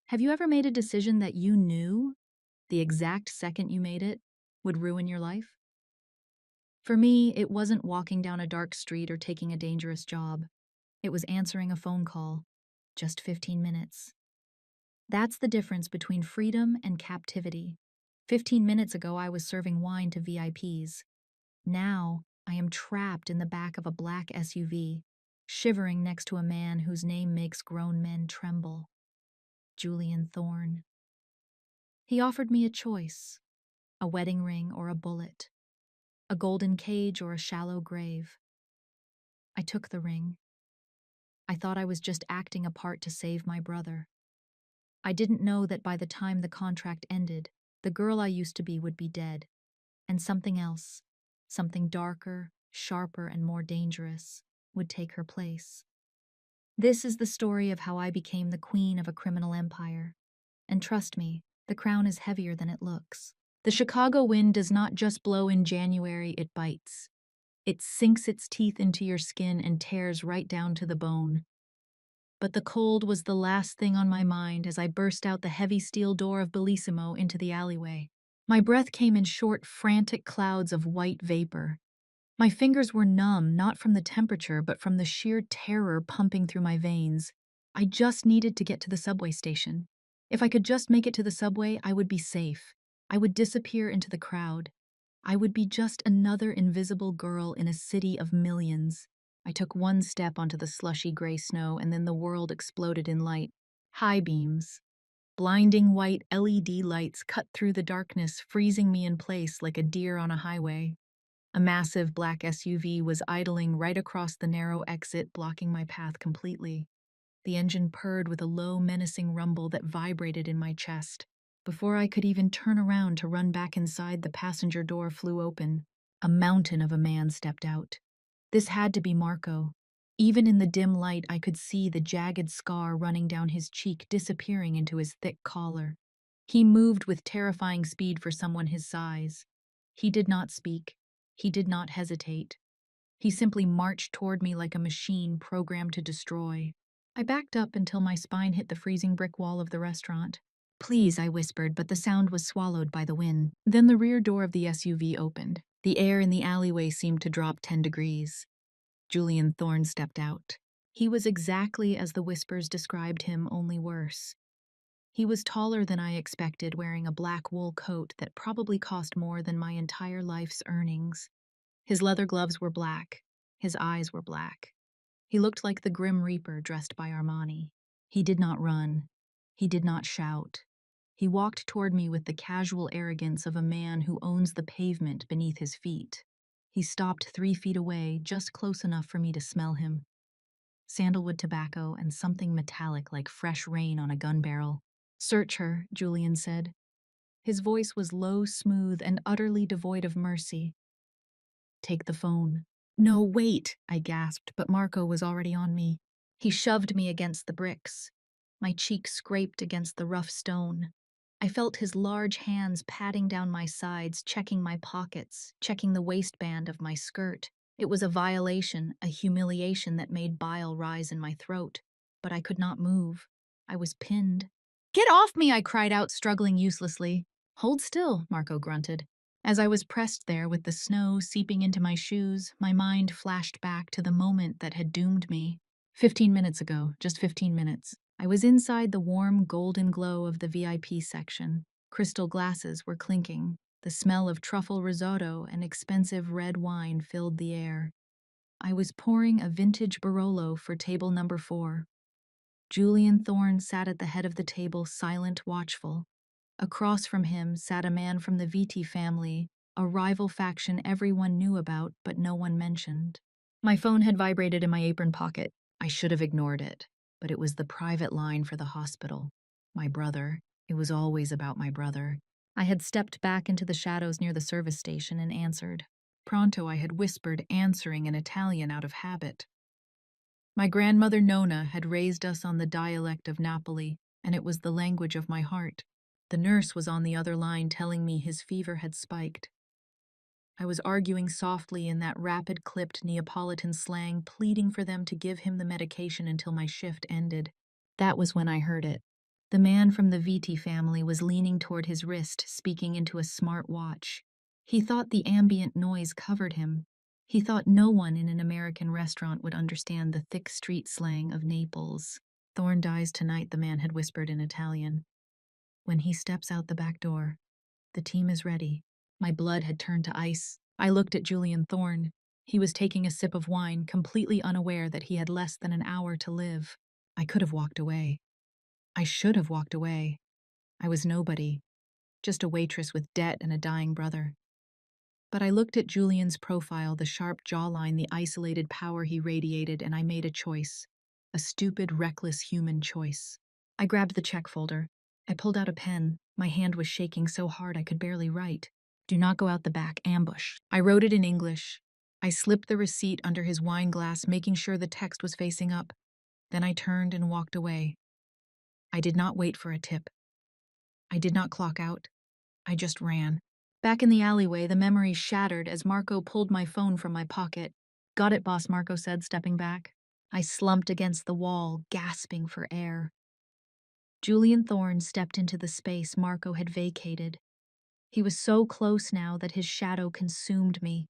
Have you ever made a decision that you knew, the exact second you made it, would ruin your life? For me, it wasn't walking down a dark street or taking a dangerous job. It was answering a phone call. Just 15 minutes. That's the difference between freedom and captivity. 15 minutes ago, I was serving wine to VIPs. Now, I am trapped in the back of a black SUV, shivering next to a man whose name makes grown men tremble. Julian Thorne. He offered me a choice, a wedding ring or a bullet, a golden cage or a shallow grave. I took the ring. I thought I was just acting a part to save my brother. I didn't know that by the time the contract ended, the girl I used to be would be dead, and something else, something darker, sharper, and more dangerous, would take her place. This is the story of how I became the queen of a criminal empire. And trust me, the crown is heavier than it looks. The Chicago wind does not just blow in January, it bites. It sinks its teeth into your skin and tears right down to the bone. But the cold was the last thing on my mind as I burst out the heavy steel door of Bellissimo into the alleyway. My breath came in short, frantic clouds of white vapor. My fingers were numb, not from the temperature, but from the sheer terror pumping through my veins. I just needed to get to the subway station. If I could just make it to the subway, I would be safe. I would disappear into the crowd. I would be just another invisible girl in a city of millions. I took one step onto the slushy gray snow, and then the world exploded in light. High beams. Blinding white LED lights cut through the darkness, freezing me in place like a deer on a highway. A massive black SUV was idling right across the narrow exit, blocking my path completely. The engine purred with a low, menacing rumble that vibrated in my chest. Before I could even turn around to run back inside, the passenger door flew open. A mountain of a man stepped out. This had to be Marco. Even in the dim light, I could see the jagged scar running down his cheek, disappearing into his thick collar. He moved with terrifying speed for someone his size. He did not speak. He did not hesitate. He simply marched toward me like a machine programmed to destroy. I backed up until my spine hit the freezing brick wall of the restaurant. Please, I whispered, but the sound was swallowed by the wind. Then the rear door of the SUV opened. The air in the alleyway seemed to drop 10 degrees. Julian Thorne stepped out. He was exactly as the whispers described him, only worse. He was taller than I expected, wearing a black wool coat that probably cost more than my entire life's earnings. His leather gloves were black. His eyes were black. He looked like the Grim Reaper dressed by Armani. He did not run. He did not shout. He walked toward me with the casual arrogance of a man who owns the pavement beneath his feet. He stopped 3 feet away, just close enough for me to smell him. Sandalwood tobacco and something metallic like fresh rain on a gun barrel. "Search her," Julian said. His voice was low, smooth, and utterly devoid of mercy. "Take the phone." "No, wait," I gasped, but Marco was already on me. He shoved me against the bricks. My cheek scraped against the rough stone. I felt his large hands patting down my sides, checking my pockets, checking the waistband of my skirt. It was a violation, a humiliation that made bile rise in my throat. But I could not move. I was pinned. "Get off me!" I cried out, struggling uselessly. "Hold still," Marco grunted. As I was pressed there with the snow seeping into my shoes, my mind flashed back to the moment that had doomed me. 15 minutes ago, just 15 minutes. I was inside the warm golden glow of the VIP section. Crystal glasses were clinking. The smell of truffle risotto and expensive red wine filled the air. I was pouring a vintage Barolo for table number 4. Julian Thorne sat at the head of the table, silent, watchful. Across from him sat a man from the Viti family, a rival faction everyone knew about but no one mentioned. My phone had vibrated in my apron pocket. I should have ignored it, but it was the private line for the hospital. My brother. It was always about my brother. I had stepped back into the shadows near the service station and answered. Pronto, I had whispered, answering in Italian out of habit. My grandmother Nona had raised us on the dialect of Napoli, and it was the language of my heart. The nurse was on the other line telling me his fever had spiked. I was arguing softly in that rapid-clipped Neapolitan slang, pleading for them to give him the medication until my shift ended. That was when I heard it. The man from the Viti family was leaning toward his wrist, speaking into a smart watch. He thought the ambient noise covered him. He thought no one in an American restaurant would understand the thick street slang of Naples. Thorne dies tonight, the man had whispered in Italian. When he steps out the back door, the team is ready. My blood had turned to ice. I looked at Julian Thorne. He was taking a sip of wine, completely unaware that he had less than an hour to live. I could have walked away. I should have walked away. I was nobody, just a waitress with debt and a dying brother. But I looked at Julian's profile, the sharp jawline, the isolated power he radiated, and I made a choice. A stupid, reckless human choice. I grabbed the check folder. I pulled out a pen. My hand was shaking so hard I could barely write. Do not go out the back, ambush. I wrote it in English. I slipped the receipt under his wine glass, making sure the text was facing up. Then I turned and walked away. I did not wait for a tip. I did not clock out. I just ran. Back in the alleyway, the memory shattered as Marco pulled my phone from my pocket. Got it, boss, Marco said, stepping back. I slumped against the wall, gasping for air. Julian Thorne stepped into the space Marco had vacated. He was so close now that his shadow consumed me.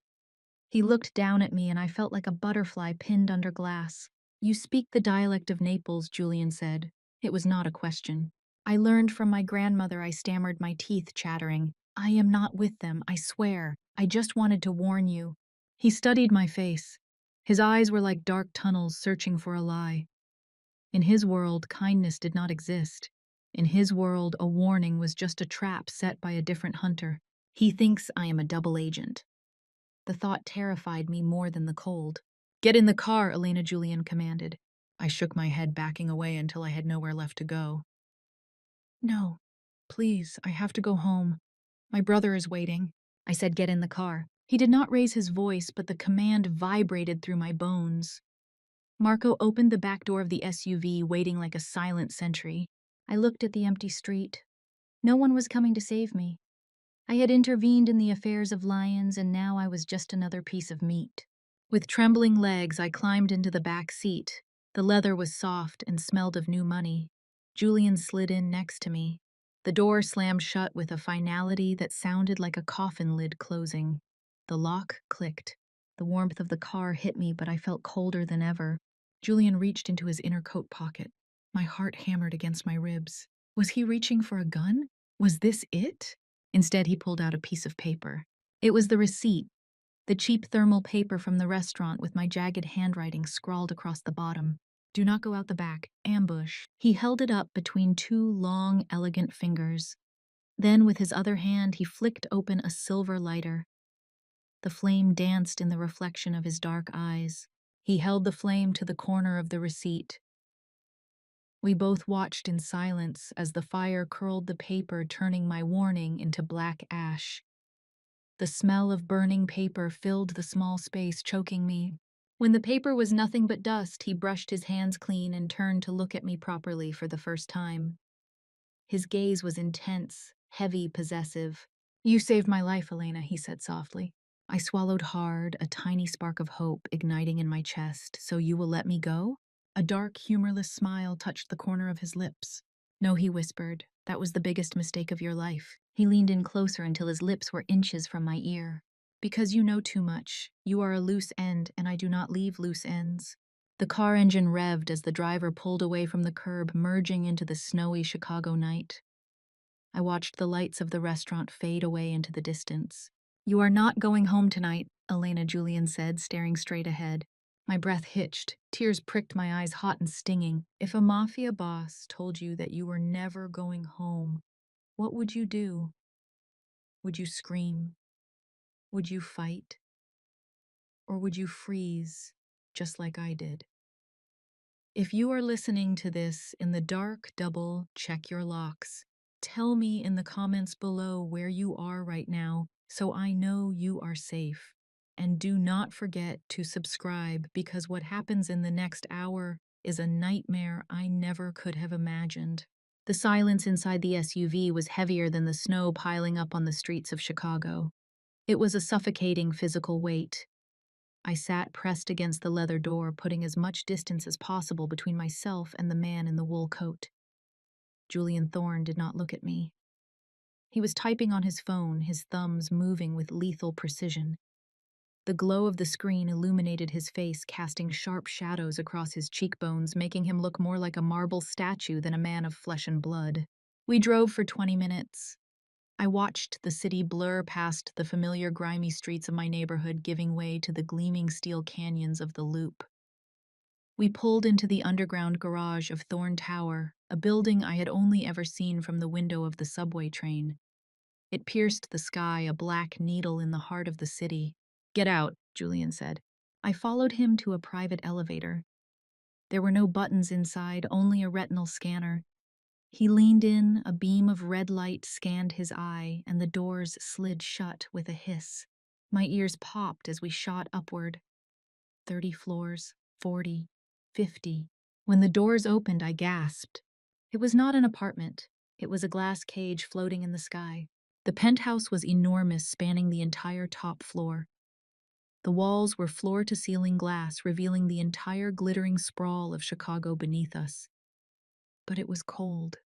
He looked down at me and I felt like a butterfly pinned under glass. You speak the dialect of Naples, Julian said. It was not a question. I learned from my grandmother, I stammered, my teeth chattering. I am not with them, I swear. I just wanted to warn you. He studied my face. His eyes were like dark tunnels searching for a lie. In his world, kindness did not exist. In his world, a warning was just a trap set by a different hunter. He thinks I am a double agent. The thought terrified me more than the cold. Get in the car, Elena Julian commanded. I shook my head, backing away until I had nowhere left to go. No, please, I have to go home. My brother is waiting. I said, get in the car. He did not raise his voice, but the command vibrated through my bones. Marco opened the back door of the SUV, waiting like a silent sentry. I looked at the empty street. No one was coming to save me. I had intervened in the affairs of lions, and now I was just another piece of meat. With trembling legs, I climbed into the back seat. The leather was soft and smelled of new money. Julian slid in next to me. The door slammed shut with a finality that sounded like a coffin lid closing. The lock clicked. The warmth of the car hit me, but I felt colder than ever. Julian reached into his inner coat pocket. My heart hammered against my ribs. Was he reaching for a gun? Was this it? Instead, he pulled out a piece of paper. It was the receipt, the cheap thermal paper from the restaurant with my jagged handwriting scrawled across the bottom. Do not go out the back. Ambush. He held it up between two long, elegant fingers. Then, with his other hand, he flicked open a silver lighter. The flame danced in the reflection of his dark eyes. He held the flame to the corner of the receipt. We both watched in silence as the fire curled the paper, turning my warning into black ash. The smell of burning paper filled the small space, choking me. When the paper was nothing but dust, he brushed his hands clean and turned to look at me properly for the first time. His gaze was intense, heavy, possessive. You saved my life, Elena, he said softly. I swallowed hard, a tiny spark of hope igniting in my chest. So you will let me go? A dark, humorless smile touched the corner of his lips. No, he whispered. That was the biggest mistake of your life. He leaned in closer until his lips were inches from my ear. Because you know too much. You are a loose end, and I do not leave loose ends. The car engine revved as the driver pulled away from the curb, merging into the snowy Chicago night. I watched the lights of the restaurant fade away into the distance. You are not going home tonight, Elena Julian said, staring straight ahead. My breath hitched. Tears pricked my eyes, hot and stinging. If a mafia boss told you that you were never going home, what would you do? Would you scream? Would you fight? Or would you freeze, just like I did? If you are listening to this in the dark, double check your locks. Tell me in the comments below where you are right now so I know you are safe. And do not forget to subscribe because what happens in the next hour is a nightmare I never could have imagined. The silence inside the SUV was heavier than the snow piling up on the streets of Chicago. It was a suffocating physical weight. I sat pressed against the leather door, putting as much distance as possible between myself and the man in the wool coat. Julian Thorne did not look at me. He was typing on his phone, his thumbs moving with lethal precision. The glow of the screen illuminated his face, casting sharp shadows across his cheekbones, making him look more like a marble statue than a man of flesh and blood. We drove for 20 minutes. I watched the city blur past the familiar grimy streets of my neighborhood, giving way to the gleaming steel canyons of the Loop. We pulled into the underground garage of Thorne Tower, a building I had only ever seen from the window of the subway train. It pierced the sky, a black needle in the heart of the city. "Get out," Julian said. I followed him to a private elevator. There were no buttons inside, only a retinal scanner. He leaned in, a beam of red light scanned his eye, and the doors slid shut with a hiss. My ears popped as we shot upward. 30 floors, 40, 50. When the doors opened, I gasped. It was not an apartment. It was a glass cage floating in the sky. The penthouse was enormous, spanning the entire top floor. The walls were floor-to-ceiling glass, revealing the entire glittering sprawl of Chicago beneath us. But it was cold.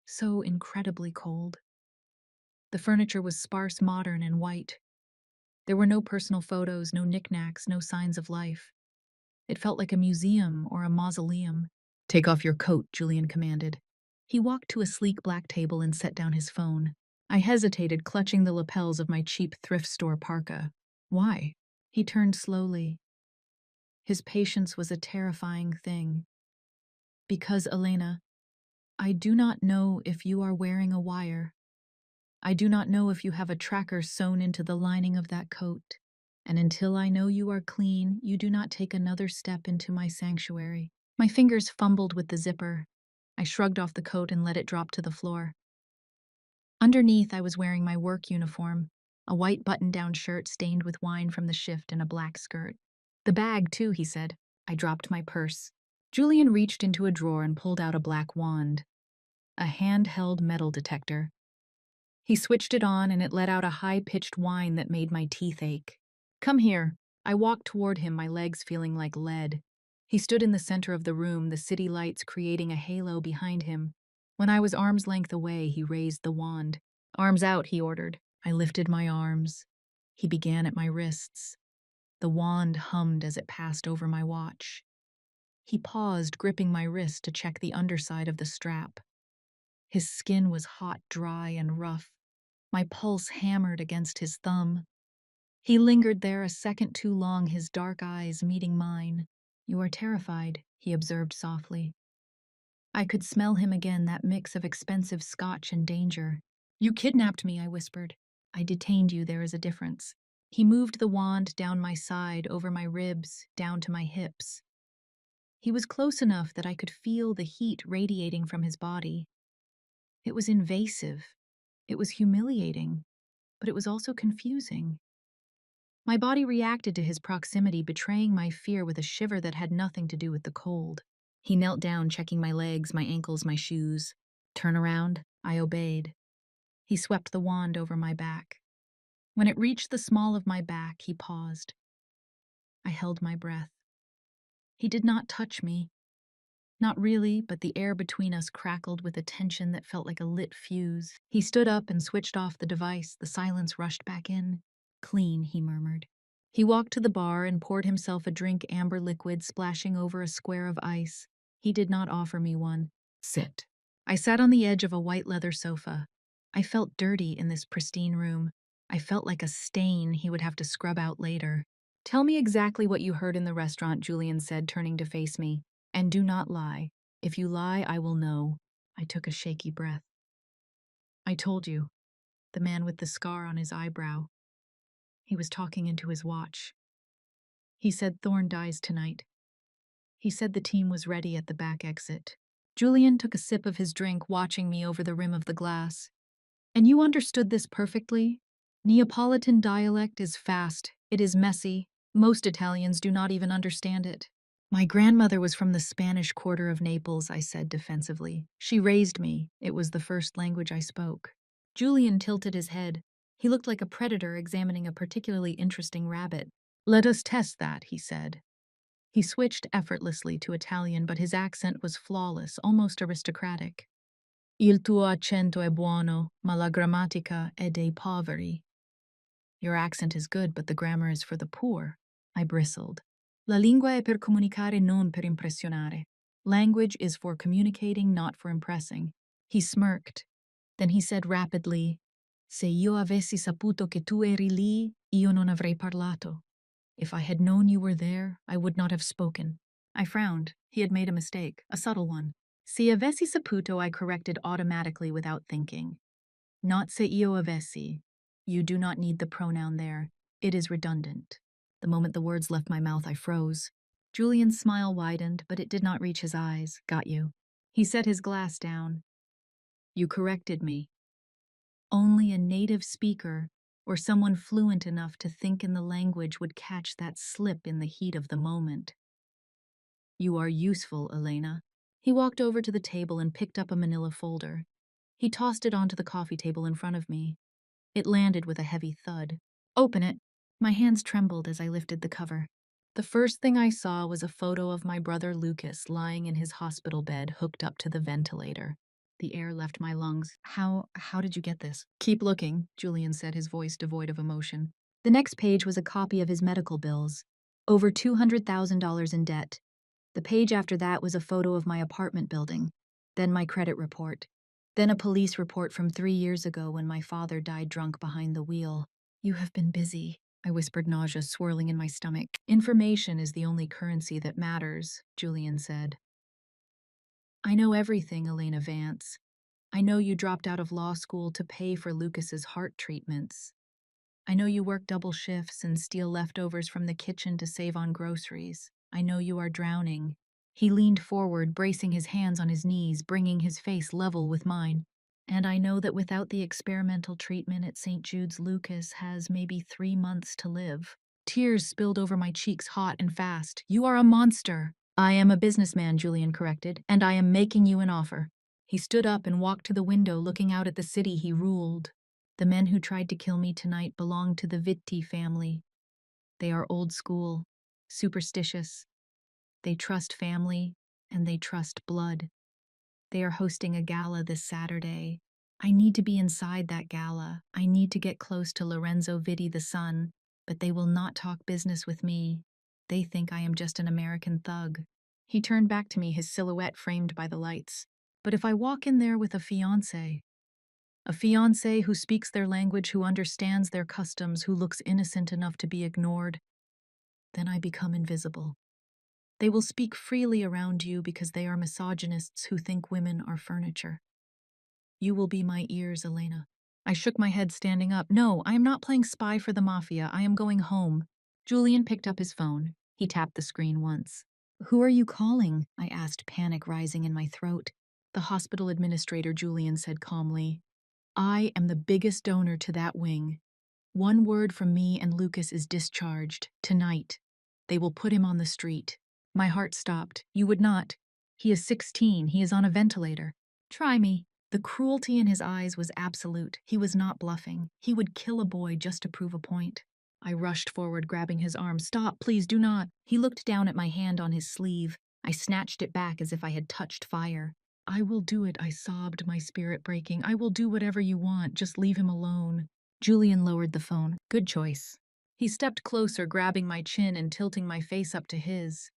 So incredibly cold. The furniture was sparse, modern, and white. There were no personal photos, no knickknacks, no signs of life. It felt like a museum or a mausoleum. "Take off your coat," Julian commanded. He walked to a sleek black table and set down his phone. I hesitated, clutching the lapels of my cheap thrift store parka. "Why?" He turned slowly. His patience was a terrifying thing. "Because, Elena, I do not know if you are wearing a wire. I do not know if you have a tracker sewn into the lining of that coat. And until I know you are clean, you do not take another step into my sanctuary." My fingers fumbled with the zipper. I shrugged off the coat and let it drop to the floor. Underneath, I was wearing my work uniform, a white button-down shirt stained with wine from the shift and a black skirt. "The bag, too," he said. I dropped my purse. Julian reached into a drawer and pulled out a black wand, a handheld metal detector. He switched it on and it let out a high-pitched whine that made my teeth ache. "Come here." I walked toward him, my legs feeling like lead. He stood in the center of the room, the city lights creating a halo behind him. When I was arm's length away, he raised the wand. "Arms out," he ordered. I lifted my arms. He began at my wrists. The wand hummed as it passed over my watch. He paused, gripping my wrist to check the underside of the strap. His skin was hot, dry, and rough. My pulse hammered against his thumb. He lingered there a second too long, his dark eyes meeting mine. "You are terrified," he observed softly. I could smell him again, that mix of expensive scotch and danger. "You kidnapped me," I whispered. "I detained you, there is a difference." He moved the wand down my side, over my ribs, down to my hips. He was close enough that I could feel the heat radiating from his body. It was invasive. It was humiliating. But it was also confusing. My body reacted to his proximity, betraying my fear with a shiver that had nothing to do with the cold. He knelt down, checking my legs, my ankles, my shoes. "Turn around." I obeyed. He swept the wand over my back. When it reached the small of my back, he paused. I held my breath. He did not touch me. Not really, but the air between us crackled with a tension that felt like a lit fuse. He stood up and switched off the device. The silence rushed back in. "Clean," he murmured. He walked to the bar and poured himself a drink, amber liquid splashing over a square of ice. He did not offer me one. "Sit." I sat on the edge of a white leather sofa. I felt dirty in this pristine room. I felt like a stain he would have to scrub out later. "Tell me exactly what you heard in the restaurant," Julian said, turning to face me. "And do not lie. If you lie, I will know." I took a shaky breath. "I told you. The man with the scar on his eyebrow." He was talking into his watch. "He said Thorne dies tonight. He said the team was ready at the back exit." Julian took a sip of his drink, watching me over the rim of the glass. "And you understood this perfectly? Neapolitan dialect is fast. It is messy. Most Italians do not even understand it." "My grandmother was from the Spanish Quarter of Naples," I said defensively. "She raised me. It was the first language I spoke." Julian tilted his head. He looked like a predator examining a particularly interesting rabbit. "Let us test that," he said. He switched effortlessly to Italian, but his accent was flawless, almost aristocratic. Il tuo accento è buono, ma la grammatica è dei poveri. Your accent is good, but the grammar is for the poor. I bristled. La lingua è per comunicare, non per impressionare. Language is for communicating, not for impressing. He smirked. Then he said rapidly, Se io avessi saputo che tu eri lì, io non avrei parlato. If I had known you were there, I would not have spoken. I frowned. He had made a mistake, a subtle one. Se avessi saputo, I corrected automatically without thinking. Not se io avessi. You do not need the pronoun there. It is redundant. The moment the words left my mouth, I froze. Julian's smile widened, but it did not reach his eyes. Got you. He set his glass down. You corrected me. Only a native speaker or someone fluent enough to think in the language would catch that slip in the heat of the moment. You are useful, Elena. He walked over to the table and picked up a manila folder. He tossed it onto the coffee table in front of me. It landed with a heavy thud. Open it. My hands trembled as I lifted the cover. The first thing I saw was a photo of my brother Lucas lying in his hospital bed hooked up to the ventilator. The air left my lungs. How did you get this? Keep looking, Julian said, his voice devoid of emotion. The next page was a copy of his medical bills. Over $200,000 in debt. The page after that was a photo of my apartment building. Then my credit report. Then a police report from 3 years ago when my father died drunk behind the wheel. You have been busy, I whispered, nausea swirling in my stomach. Information is the only currency that matters, Julian said. I know everything, Elena Vance. I know you dropped out of law school to pay for Lucas's heart treatments. I know you work double shifts and steal leftovers from the kitchen to save on groceries. I know you are drowning. He leaned forward, bracing his hands on his knees, bringing his face level with mine. And I know that without the experimental treatment at St. Jude's, Lucas has maybe 3 months to live. Tears spilled over my cheeks hot and fast. You are a monster. I am a businessman, Julian corrected, and I am making you an offer. He stood up and walked to the window, looking out at the city he ruled. The men who tried to kill me tonight belong to the Vitti family. They are old school, superstitious. They trust family, and they trust blood. They are hosting a gala this Saturday. I need to be inside that gala. I need to get close to Lorenzo Vitti, the son, but they will not talk business with me. They think I am just an American thug. He turned back to me, his silhouette framed by the lights. But if I walk in there with a fiancé who speaks their language, who understands their customs, who looks innocent enough to be ignored, then I become invisible. They will speak freely around you because they are misogynists who think women are furniture. You will be my ears, Elena. I shook my head, standing up. No, I am not playing spy for the Mafia. I am going home. Julian picked up his phone. He tapped the screen once. Who are you calling? I asked, panic rising in my throat. The hospital administrator, Julian said calmly. I am the biggest donor to that wing. One word from me and Lucas is discharged. Tonight. They will put him on the street. My heart stopped. You would not. He is 16. He is on a ventilator. Try me. The cruelty in his eyes was absolute. He was not bluffing. He would kill a boy just to prove a point. I rushed forward, grabbing his arm. Stop, please do not. He looked down at my hand on his sleeve. I snatched it back as if I had touched fire. I will do it, I sobbed, my spirit breaking. I will do whatever you want. Just leave him alone. Julian lowered the phone. Good choice. He stepped closer, grabbing my chin and tilting my face up to his.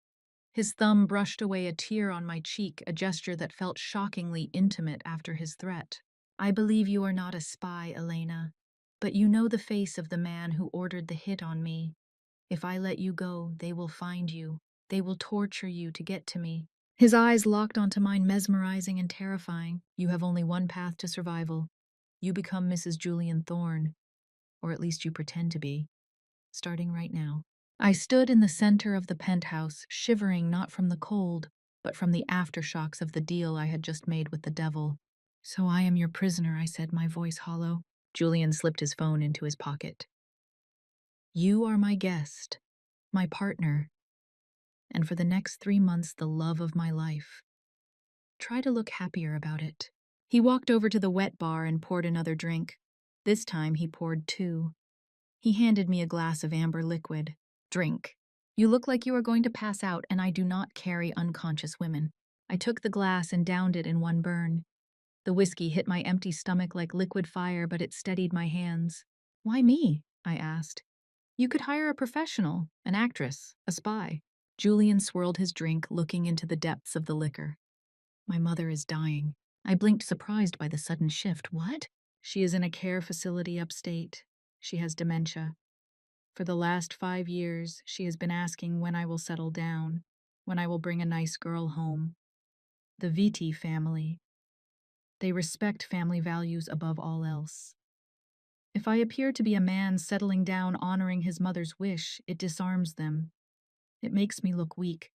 His thumb brushed away a tear on my cheek, a gesture that felt shockingly intimate after his threat. I believe you are not a spy, Elena, but you know the face of the man who ordered the hit on me. If I let you go, they will find you. They will torture you to get to me. His eyes locked onto mine, mesmerizing and terrifying. You have only one path to survival. You become Mrs. Julian Thorne, or at least you pretend to be, starting right now. I stood in the center of the penthouse, shivering not from the cold, but from the aftershocks of the deal I had just made with the devil. So I am your prisoner, I said, my voice hollow. Julian slipped his phone into his pocket. You are my guest, my partner, and for the next 3 months the love of my life. Try to look happier about it. He walked over to the wet bar and poured another drink. This time he poured 2. He handed me a glass of amber liquid. Drink. You look like you are going to pass out, and I do not carry unconscious women. I took the glass and downed it in one burn. The whiskey hit my empty stomach like liquid fire, but it steadied my hands. Why me? I asked. You could hire a professional, an actress, a spy. Julian swirled his drink, looking into the depths of the liquor. My mother is dying. I blinked, surprised by the sudden shift. What? She is in a care facility upstate. She has dementia. For the last 5 years, she has been asking when I will settle down, when I will bring a nice girl home. The Viti family. They respect family values above all else. If I appear to be a man settling down honoring his mother's wish, it disarms them. It makes me look weak,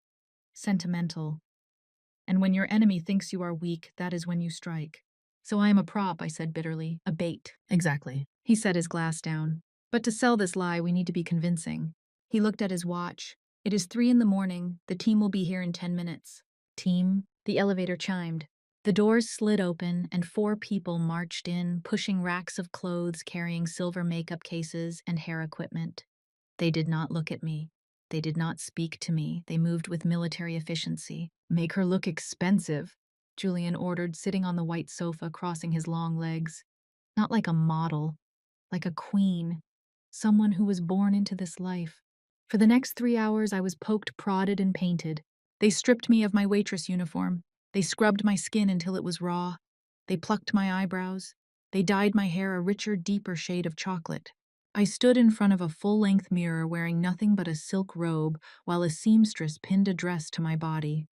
sentimental. And when your enemy thinks you are weak, that is when you strike. So I am a prop, I said bitterly. A bait. Exactly. He set his glass down. But to sell this lie, we need to be convincing. He looked at his watch. It is 3 in the morning. The team will be here in 10 minutes. Team? The elevator chimed. The doors slid open, and 4 people marched in, pushing racks of clothes, carrying silver makeup cases and hair equipment. They did not look at me. They did not speak to me. They moved with military efficiency. Make her look expensive, Julian ordered, sitting on the white sofa, crossing his long legs. Not like a model, like a queen. Someone who was born into this life. For the next 3 hours, I was poked, prodded, and painted. They stripped me of my waitress uniform. They scrubbed my skin until it was raw. They plucked my eyebrows. They dyed my hair a richer, deeper shade of chocolate. I stood in front of a full-length mirror wearing nothing but a silk robe while a seamstress pinned a dress to my body.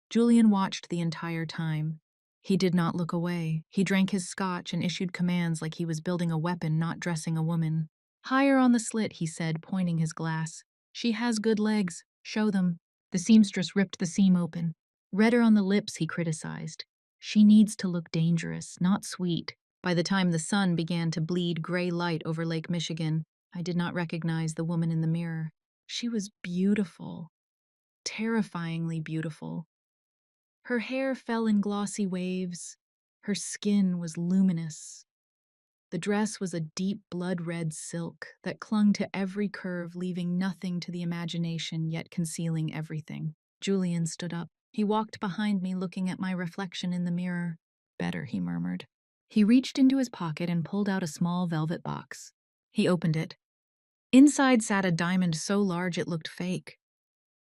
Julian watched the entire time. He did not look away. He drank his scotch and issued commands like he was building a weapon, not dressing a woman. Higher on the slit, he said, pointing his glass. She has good legs. Show them. The seamstress ripped the seam open. Redder on the lips, he criticized. She needs to look dangerous, not sweet. By the time the sun began to bleed gray light over Lake Michigan, I did not recognize the woman in the mirror. She was beautiful. Terrifyingly beautiful. Her hair fell in glossy waves. Her skin was luminous. The dress was a deep blood-red silk that clung to every curve, leaving nothing to the imagination, yet concealing everything. Julian stood up. He walked behind me, looking at my reflection in the mirror. Better, he murmured. He reached into his pocket and pulled out a small velvet box. He opened it. Inside sat a diamond so large it looked fake.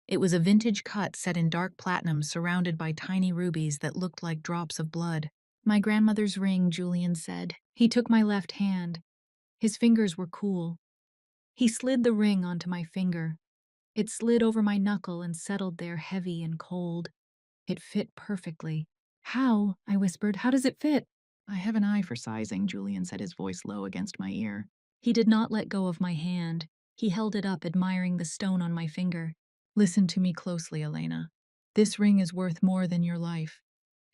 It was a vintage cut set in dark platinum, surrounded by tiny rubies that looked like drops of blood. My grandmother's ring, Julian said. He took my left hand. His fingers were cool. He slid the ring onto my finger. It slid over my knuckle and settled there heavy and cold. It fit perfectly. How? I whispered. How does it fit? I have an eye for sizing, Julian said, his voice low against my ear. He did not let go of my hand. He held it up, admiring the stone on my finger. Listen to me closely, Elena. This ring is worth more than your life.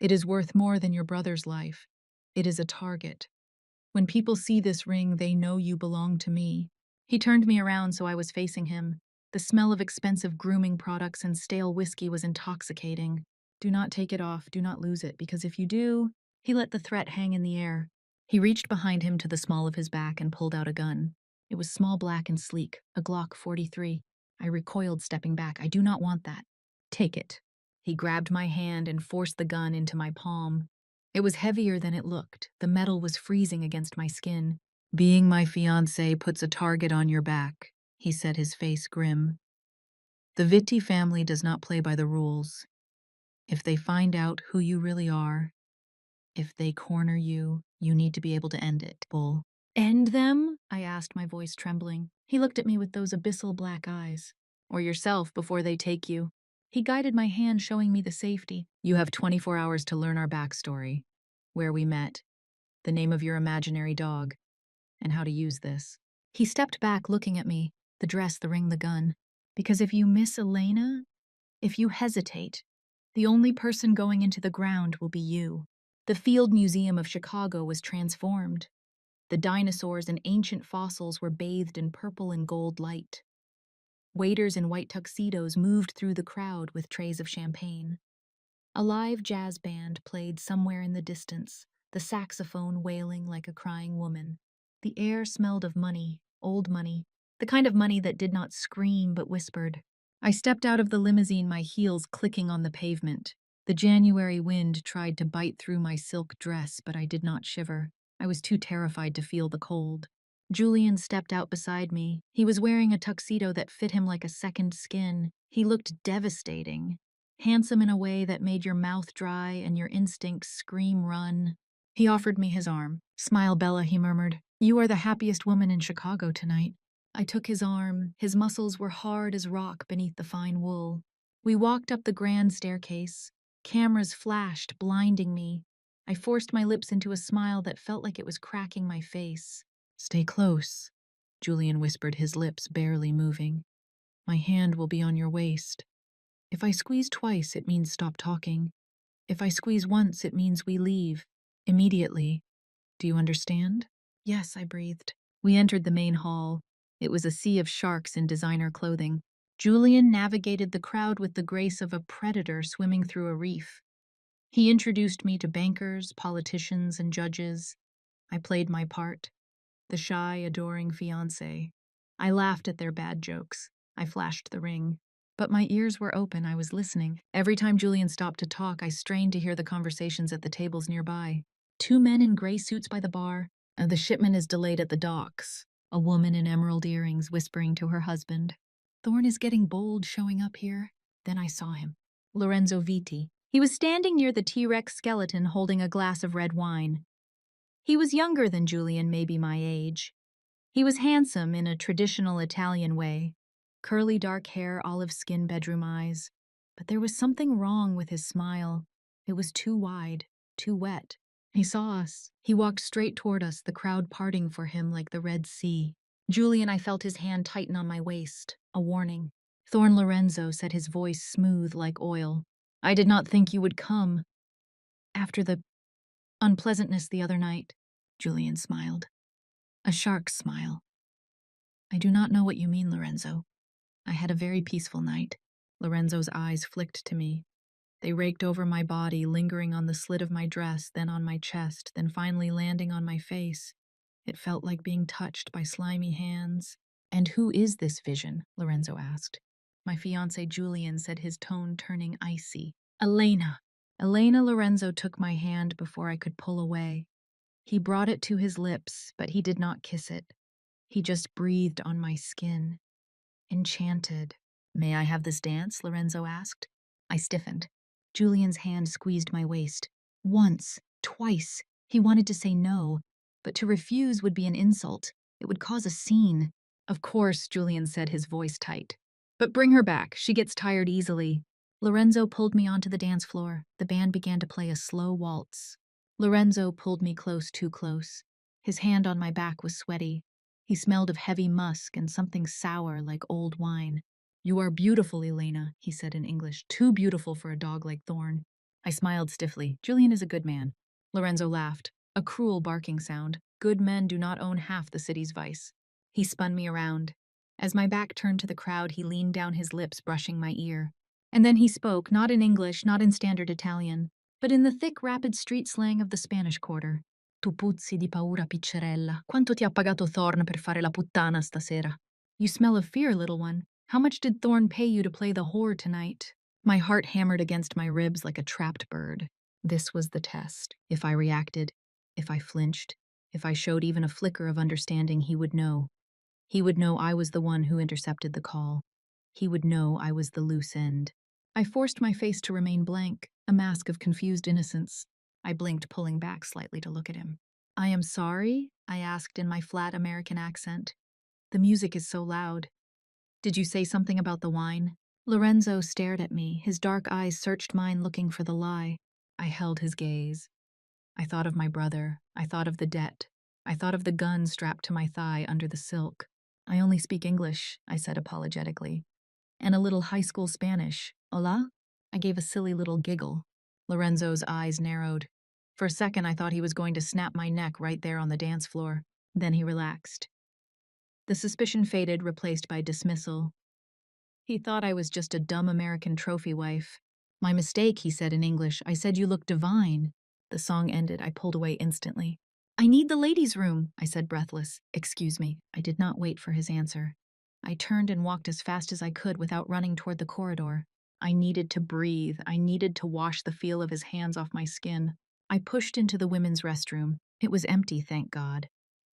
It is worth more than your brother's life. It is a target. When people see this ring, they know you belong to me. He turned me around so I was facing him. The smell of expensive grooming products and stale whiskey was intoxicating. Do not take it off, do not lose it, because if you do... He let the threat hang in the air. He reached behind him to the small of his back and pulled out a gun. It was small, black, and sleek, a Glock 43. I recoiled, stepping back. I do not want that. Take it. He grabbed my hand and forced the gun into my palm. It was heavier than it looked. The metal was freezing against my skin. Being my fiancé puts a target on your back, he said, his face grim. The Vitti family does not play by the rules. If they find out who you really are, if they corner you, you need to be able to end it. Bull. End them? I asked, my voice trembling. He looked at me with those abyssal black eyes. Or yourself before they take you. He guided my hand, showing me the safety. You have 24 hours to learn our backstory. Where we met. The name of your imaginary dog. And how to use this. He stepped back, looking at me. The dress, the ring, the gun. Because if you miss Elena, if you hesitate, the only person going into the ground will be you. The Field Museum of Chicago was transformed. The dinosaurs and ancient fossils were bathed in purple and gold light. Waiters in white tuxedos moved through the crowd with trays of champagne. A live jazz band played somewhere in the distance, the saxophone wailing like a crying woman. The air smelled of money, old money, the kind of money that did not scream but whispered. I stepped out of the limousine, my heels clicking on the pavement. The January wind tried to bite through my silk dress, but I did not shiver. I was too terrified to feel the cold. Julian stepped out beside me. He was wearing a tuxedo that fit him like a second skin. He looked devastating, handsome in a way that made your mouth dry and your instincts scream run. He offered me his arm. "Smile, Bella," he murmured. "You are the happiest woman in Chicago tonight." I took his arm. His muscles were hard as rock beneath the fine wool. We walked up the grand staircase. Cameras flashed, blinding me. I forced my lips into a smile that felt like it was cracking my face. "Stay close," Julian whispered, his lips barely moving. "My hand will be on your waist. If I squeeze twice, it means stop talking. If I squeeze once, it means we leave. Immediately. Do you understand?" "Yes," I breathed. We entered the main hall. It was a sea of sharks in designer clothing. Julian navigated the crowd with the grace of a predator swimming through a reef. He introduced me to bankers, politicians, and judges. I played my part, the shy, adoring fiancé. I laughed at their bad jokes. I flashed the ring. But my ears were open. I was listening. Every time Julian stopped to talk, I strained to hear the conversations at the tables nearby. Two men in gray suits by the bar. "The shipment is delayed at the docks." A woman in emerald earrings whispering to her husband. "Thorne is getting bold showing up here." Then I saw him. Lorenzo Vitti. He was standing near the T-Rex skeleton holding a glass of red wine. He was younger than Julian, maybe my age. He was handsome in a traditional Italian way. Curly dark hair, olive skin, bedroom eyes. But there was something wrong with his smile. It was too wide, too wet. He saw us. He walked straight toward us, the crowd parting for him like the Red Sea. "Julian," I felt his hand tighten on my waist. A warning. "Thorne Lorenzo," said his voice smooth like oil. "I did not think you would come. After the unpleasantness the other night." Julian smiled. A shark's smile. "I do not know what you mean, Lorenzo. I had a very peaceful night." Lorenzo's eyes flicked to me. They raked over my body, lingering on the slit of my dress, then on my chest, then finally landing on my face. It felt like being touched by slimy hands. "And who is this vision?" Lorenzo asked. "My fiancé Julian," said, his tone turning icy. "Elena." Elena. Lorenzo took my hand before I could pull away. He brought it to his lips, but he did not kiss it. He just breathed on my skin. Enchanted. "May I have this dance?" Lorenzo asked. I stiffened. Julian's hand squeezed my waist. Once, twice. He wanted to say no, but to refuse would be an insult. It would cause a scene. "Of course," Julian said, his voice tight. "But bring her back. She gets tired easily." Lorenzo pulled me onto the dance floor. The band began to play a slow waltz. Lorenzo pulled me close, too close. His hand on my back was sweaty. He smelled of heavy musk and something sour like old wine. "You are beautiful, Elena," he said in English. "Too beautiful for a dog like Thorne." I smiled stiffly. Julian is a good man. Lorenzo laughed. A cruel barking sound. Good men do not own half the city's vice. He spun me around. As my back turned to the crowd, he leaned down, his lips brushing my ear. And then he spoke, not in English, not in standard Italian, but in the thick, rapid street slang of the Spanish Quarter. "Tu puzzi di paura, piccerella. Quanto ti ha pagato Thorne per fare la puttana stasera?" "You smell of fear, little one. How much did Thorne pay you to play the whore tonight?" My heart hammered against my ribs like a trapped bird. This was the test. If I reacted, if I flinched, if I showed even a flicker of understanding, he would know. He would know I was the one who intercepted the call. He would know I was the loose end. I forced my face to remain blank, a mask of confused innocence. I blinked, pulling back slightly to look at him. "I am sorry?" I asked in my flat American accent. "The music is so loud." "Did you say something about the wine?" Lorenzo stared at me. His dark eyes searched mine, looking for the lie. I held his gaze. I thought of my brother. I thought of the debt. I thought of the gun strapped to my thigh under the silk. "I only speak English," I said apologetically. "And a little high school Spanish. Hola?" I gave a silly little giggle. Lorenzo's eyes narrowed. For a second, I thought he was going to snap my neck right there on the dance floor. Then he relaxed. The suspicion faded, replaced by dismissal. He thought I was just a dumb American trophy wife. "My mistake," he said in English. "I said you look divine." The song ended. I pulled away instantly. "I need the ladies' room," I said, breathless. "Excuse me." I did not wait for his answer. I turned and walked as fast as I could without running toward the corridor. I needed to breathe. I needed to wash the feel of his hands off my skin. I pushed into the women's restroom. It was empty, thank God.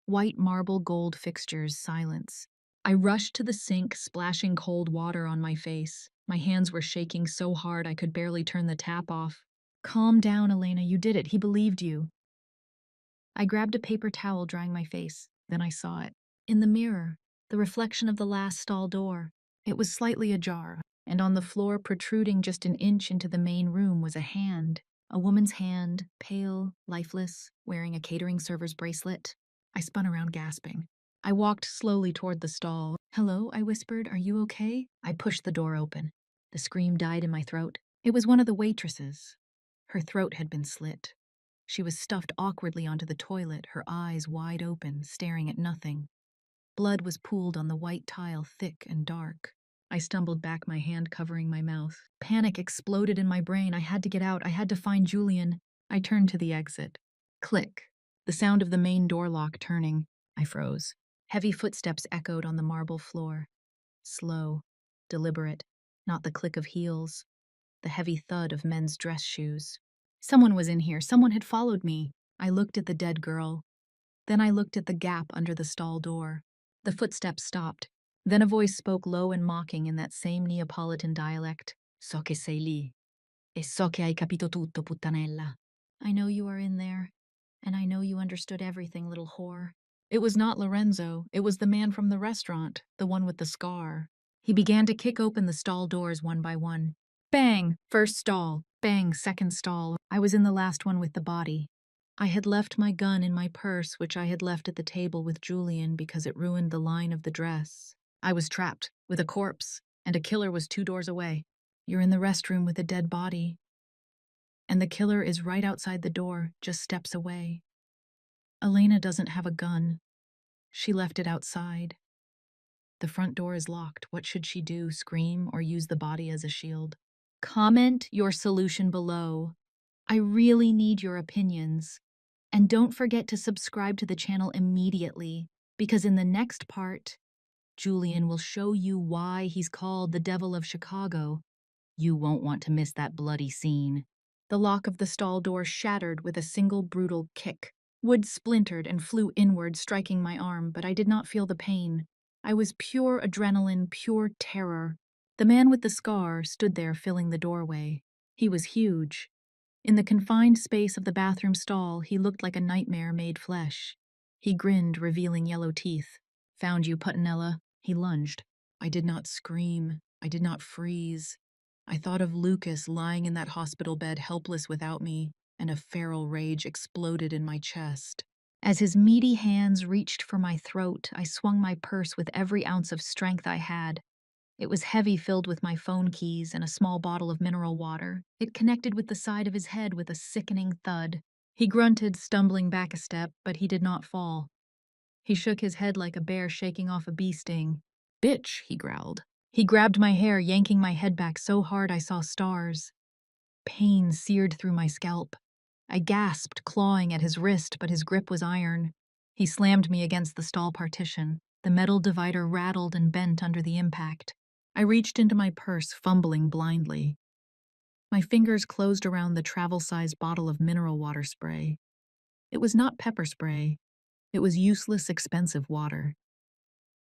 White marble gold fixtures, silence. I rushed to the sink, splashing cold water on my face. My hands were shaking so hard I could barely turn the tap off. Calm down, Elena, you did it. He believed you. I grabbed a paper towel, drying my face. Then I saw it. In the mirror, the reflection of the last stall door. It was slightly ajar, and on the floor, protruding just an inch into the main room, was a hand. A woman's hand, pale, lifeless, wearing a catering server's bracelet. I spun around, gasping. I walked slowly toward the stall. Hello, I whispered. Are you okay? I pushed the door open. The scream died in my throat. It was one of the waitresses. Her throat had been slit. She was stuffed awkwardly onto the toilet, her eyes wide open, staring at nothing. Blood was pooled on the white tile, thick and dark. I stumbled back, my hand covering my mouth. Panic exploded in my brain. I had to get out. I had to find Julian. I turned to the exit. Click. The sound of the main door lock turning. I froze. Heavy footsteps echoed on the marble floor. Slow, deliberate, not the click of heels, the heavy thud of men's dress shoes. Someone was in here. Someone had followed me. I looked at the dead girl. Then I looked at the gap under the stall door. The footsteps stopped. Then a voice spoke low and mocking in that same Neapolitan dialect. So che sei lì. E so che hai capito tutto, puttanella. I know you are in there. And I know you understood everything, little whore. It was not Lorenzo. It was the man from the restaurant, the one with the scar. He began to kick open the stall doors one by one. Bang! First stall. Bang! Second stall. I was in the last one with the body. I had left my gun in my purse, which I had left at the table with Julian because it ruined the line of the dress. I was trapped, with a corpse, and a killer was 2 doors away. You're in the restroom with a dead body. And the killer is right outside the door, just steps away. Elena doesn't have a gun. She left it outside. The front door is locked. What should she do, scream or use the body as a shield? Comment your solution below. I really need your opinions. And don't forget to subscribe to the channel immediately, because in the next part, Julian will show you why he's called the Devil of Chicago. You won't want to miss that bloody scene. The lock of the stall door shattered with a single brutal kick. Wood splintered and flew inward, striking my arm, but I did not feel the pain. I was pure adrenaline, pure terror. The man with the scar stood there filling the doorway. He was huge. In the confined space of the bathroom stall, he looked like a nightmare made flesh. He grinned, revealing yellow teeth. Found you, Puttanella. He lunged. I did not scream. I did not freeze. I thought of Lucas lying in that hospital bed helpless without me, and a feral rage exploded in my chest. As his meaty hands reached for my throat, I swung my purse with every ounce of strength I had. It was heavy, filled with my phone keys and a small bottle of mineral water. It connected with the side of his head with a sickening thud. He grunted, stumbling back a step, but he did not fall. He shook his head like a bear shaking off a bee sting. Bitch, he growled. He grabbed my hair, yanking my head back so hard I saw stars. Pain seared through my scalp. I gasped, clawing at his wrist, but his grip was iron. He slammed me against the stall partition. The metal divider rattled and bent under the impact. I reached into my purse, fumbling blindly. My fingers closed around the travel-sized bottle of mineral water spray. It was not pepper spray. It was useless, expensive water.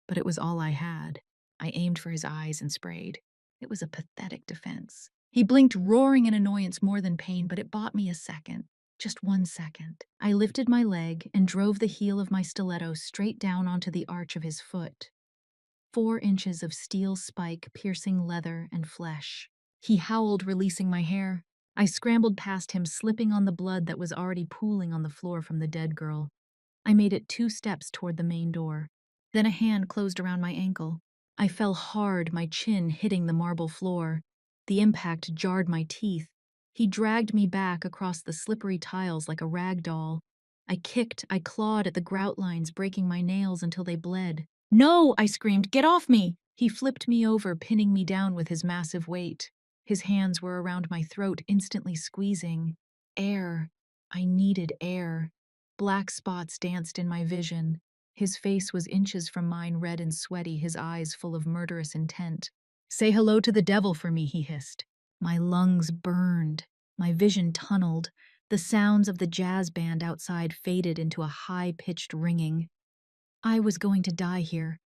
But it was all I had. I aimed for his eyes and sprayed. It was a pathetic defense. He blinked, roaring in annoyance more than pain, but it bought me a second. Just 1 second. I lifted my leg and drove the heel of my stiletto straight down onto the arch of his foot. 4 inches of steel spike piercing leather and flesh. He howled, releasing my hair. I scrambled past him, slipping on the blood that was already pooling on the floor from the dead girl. I made it 2 steps toward the main door. Then a hand closed around my ankle. I fell hard, my chin hitting the marble floor. The impact jarred my teeth. He dragged me back across the slippery tiles like a rag doll. I kicked, I clawed at the grout lines, breaking my nails until they bled. No, I screamed, get off me! He flipped me over, pinning me down with his massive weight. His hands were around my throat, instantly squeezing. Air. I needed air. Black spots danced in my vision. His face was inches from mine, red and sweaty, his eyes full of murderous intent. Say hello to the devil for me, he hissed. My lungs burned, my vision tunneled, the sounds of the jazz band outside faded into a high-pitched ringing. I was going to die here,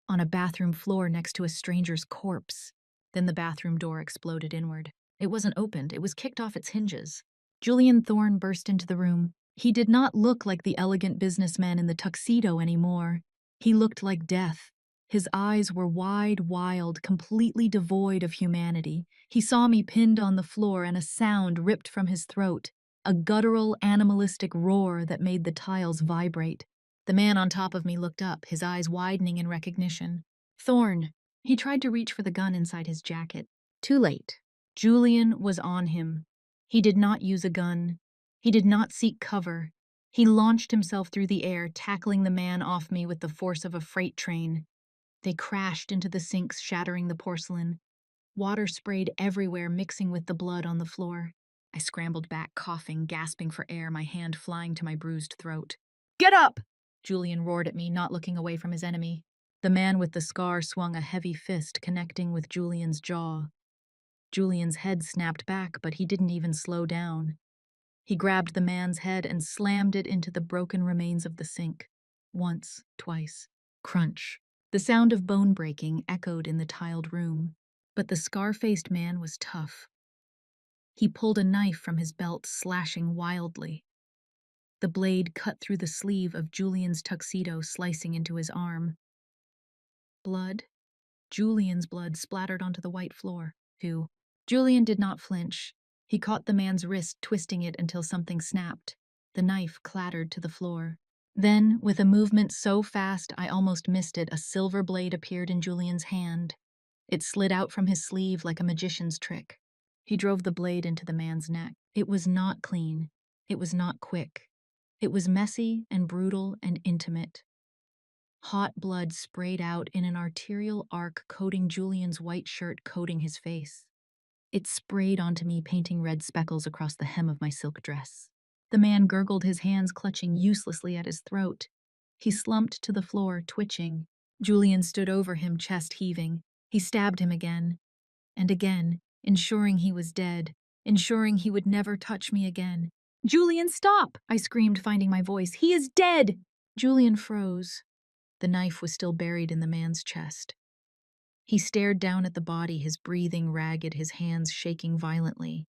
on a bathroom floor next to a stranger's corpse. Then the bathroom door exploded inward. It wasn't opened, it was kicked off its hinges. Julian Thorne burst into the room. He did not look like the elegant businessman in the tuxedo anymore. He looked like death. His eyes were wide, wild, completely devoid of humanity. He saw me pinned on the floor and a sound ripped from his throat, a guttural, animalistic roar that made the tiles vibrate. The man on top of me looked up, his eyes widening in recognition. Thorne. He tried to reach for the gun inside his jacket. Too late. Julian was on him. He did not use a gun. He did not seek cover. He launched himself through the air, tackling the man off me with the force of a freight train. They crashed into the sinks, shattering the porcelain. Water sprayed everywhere, mixing with the blood on the floor. I scrambled back, coughing, gasping for air, my hand flying to my bruised throat. "Get up!" Julian roared at me, not looking away from his enemy. The man with the scar swung a heavy fist, connecting with Julian's jaw. Julian's head snapped back, but he didn't even slow down. He grabbed the man's head and slammed it into the broken remains of the sink. Once, twice. Crunch. The sound of bone breaking echoed in the tiled room. But the scar-faced man was tough. He pulled a knife from his belt, slashing wildly. The blade cut through the sleeve of Julian's tuxedo, slicing into his arm. Blood. Julian's blood splattered onto the white floor, too. Julian did not flinch. He caught the man's wrist, twisting it until something snapped. The knife clattered to the floor. Then, with a movement so fast I almost missed it, a silver blade appeared in Julian's hand. It slid out from his sleeve like a magician's trick. He drove the blade into the man's neck. It was not clean. It was not quick. It was messy and brutal and intimate. Hot blood sprayed out in an arterial arc, coating Julian's white shirt, coating his face. It sprayed onto me, painting red speckles across the hem of my silk dress. The man gurgled, his hands clutching uselessly at his throat. He slumped to the floor, twitching. Julian stood over him, chest heaving. He stabbed him again and again, ensuring he was dead, ensuring he would never touch me again. "Julian, stop!" I screamed, finding my voice. "He is dead!" Julian froze. The knife was still buried in the man's chest. He stared down at the body, his breathing ragged, his hands shaking violently.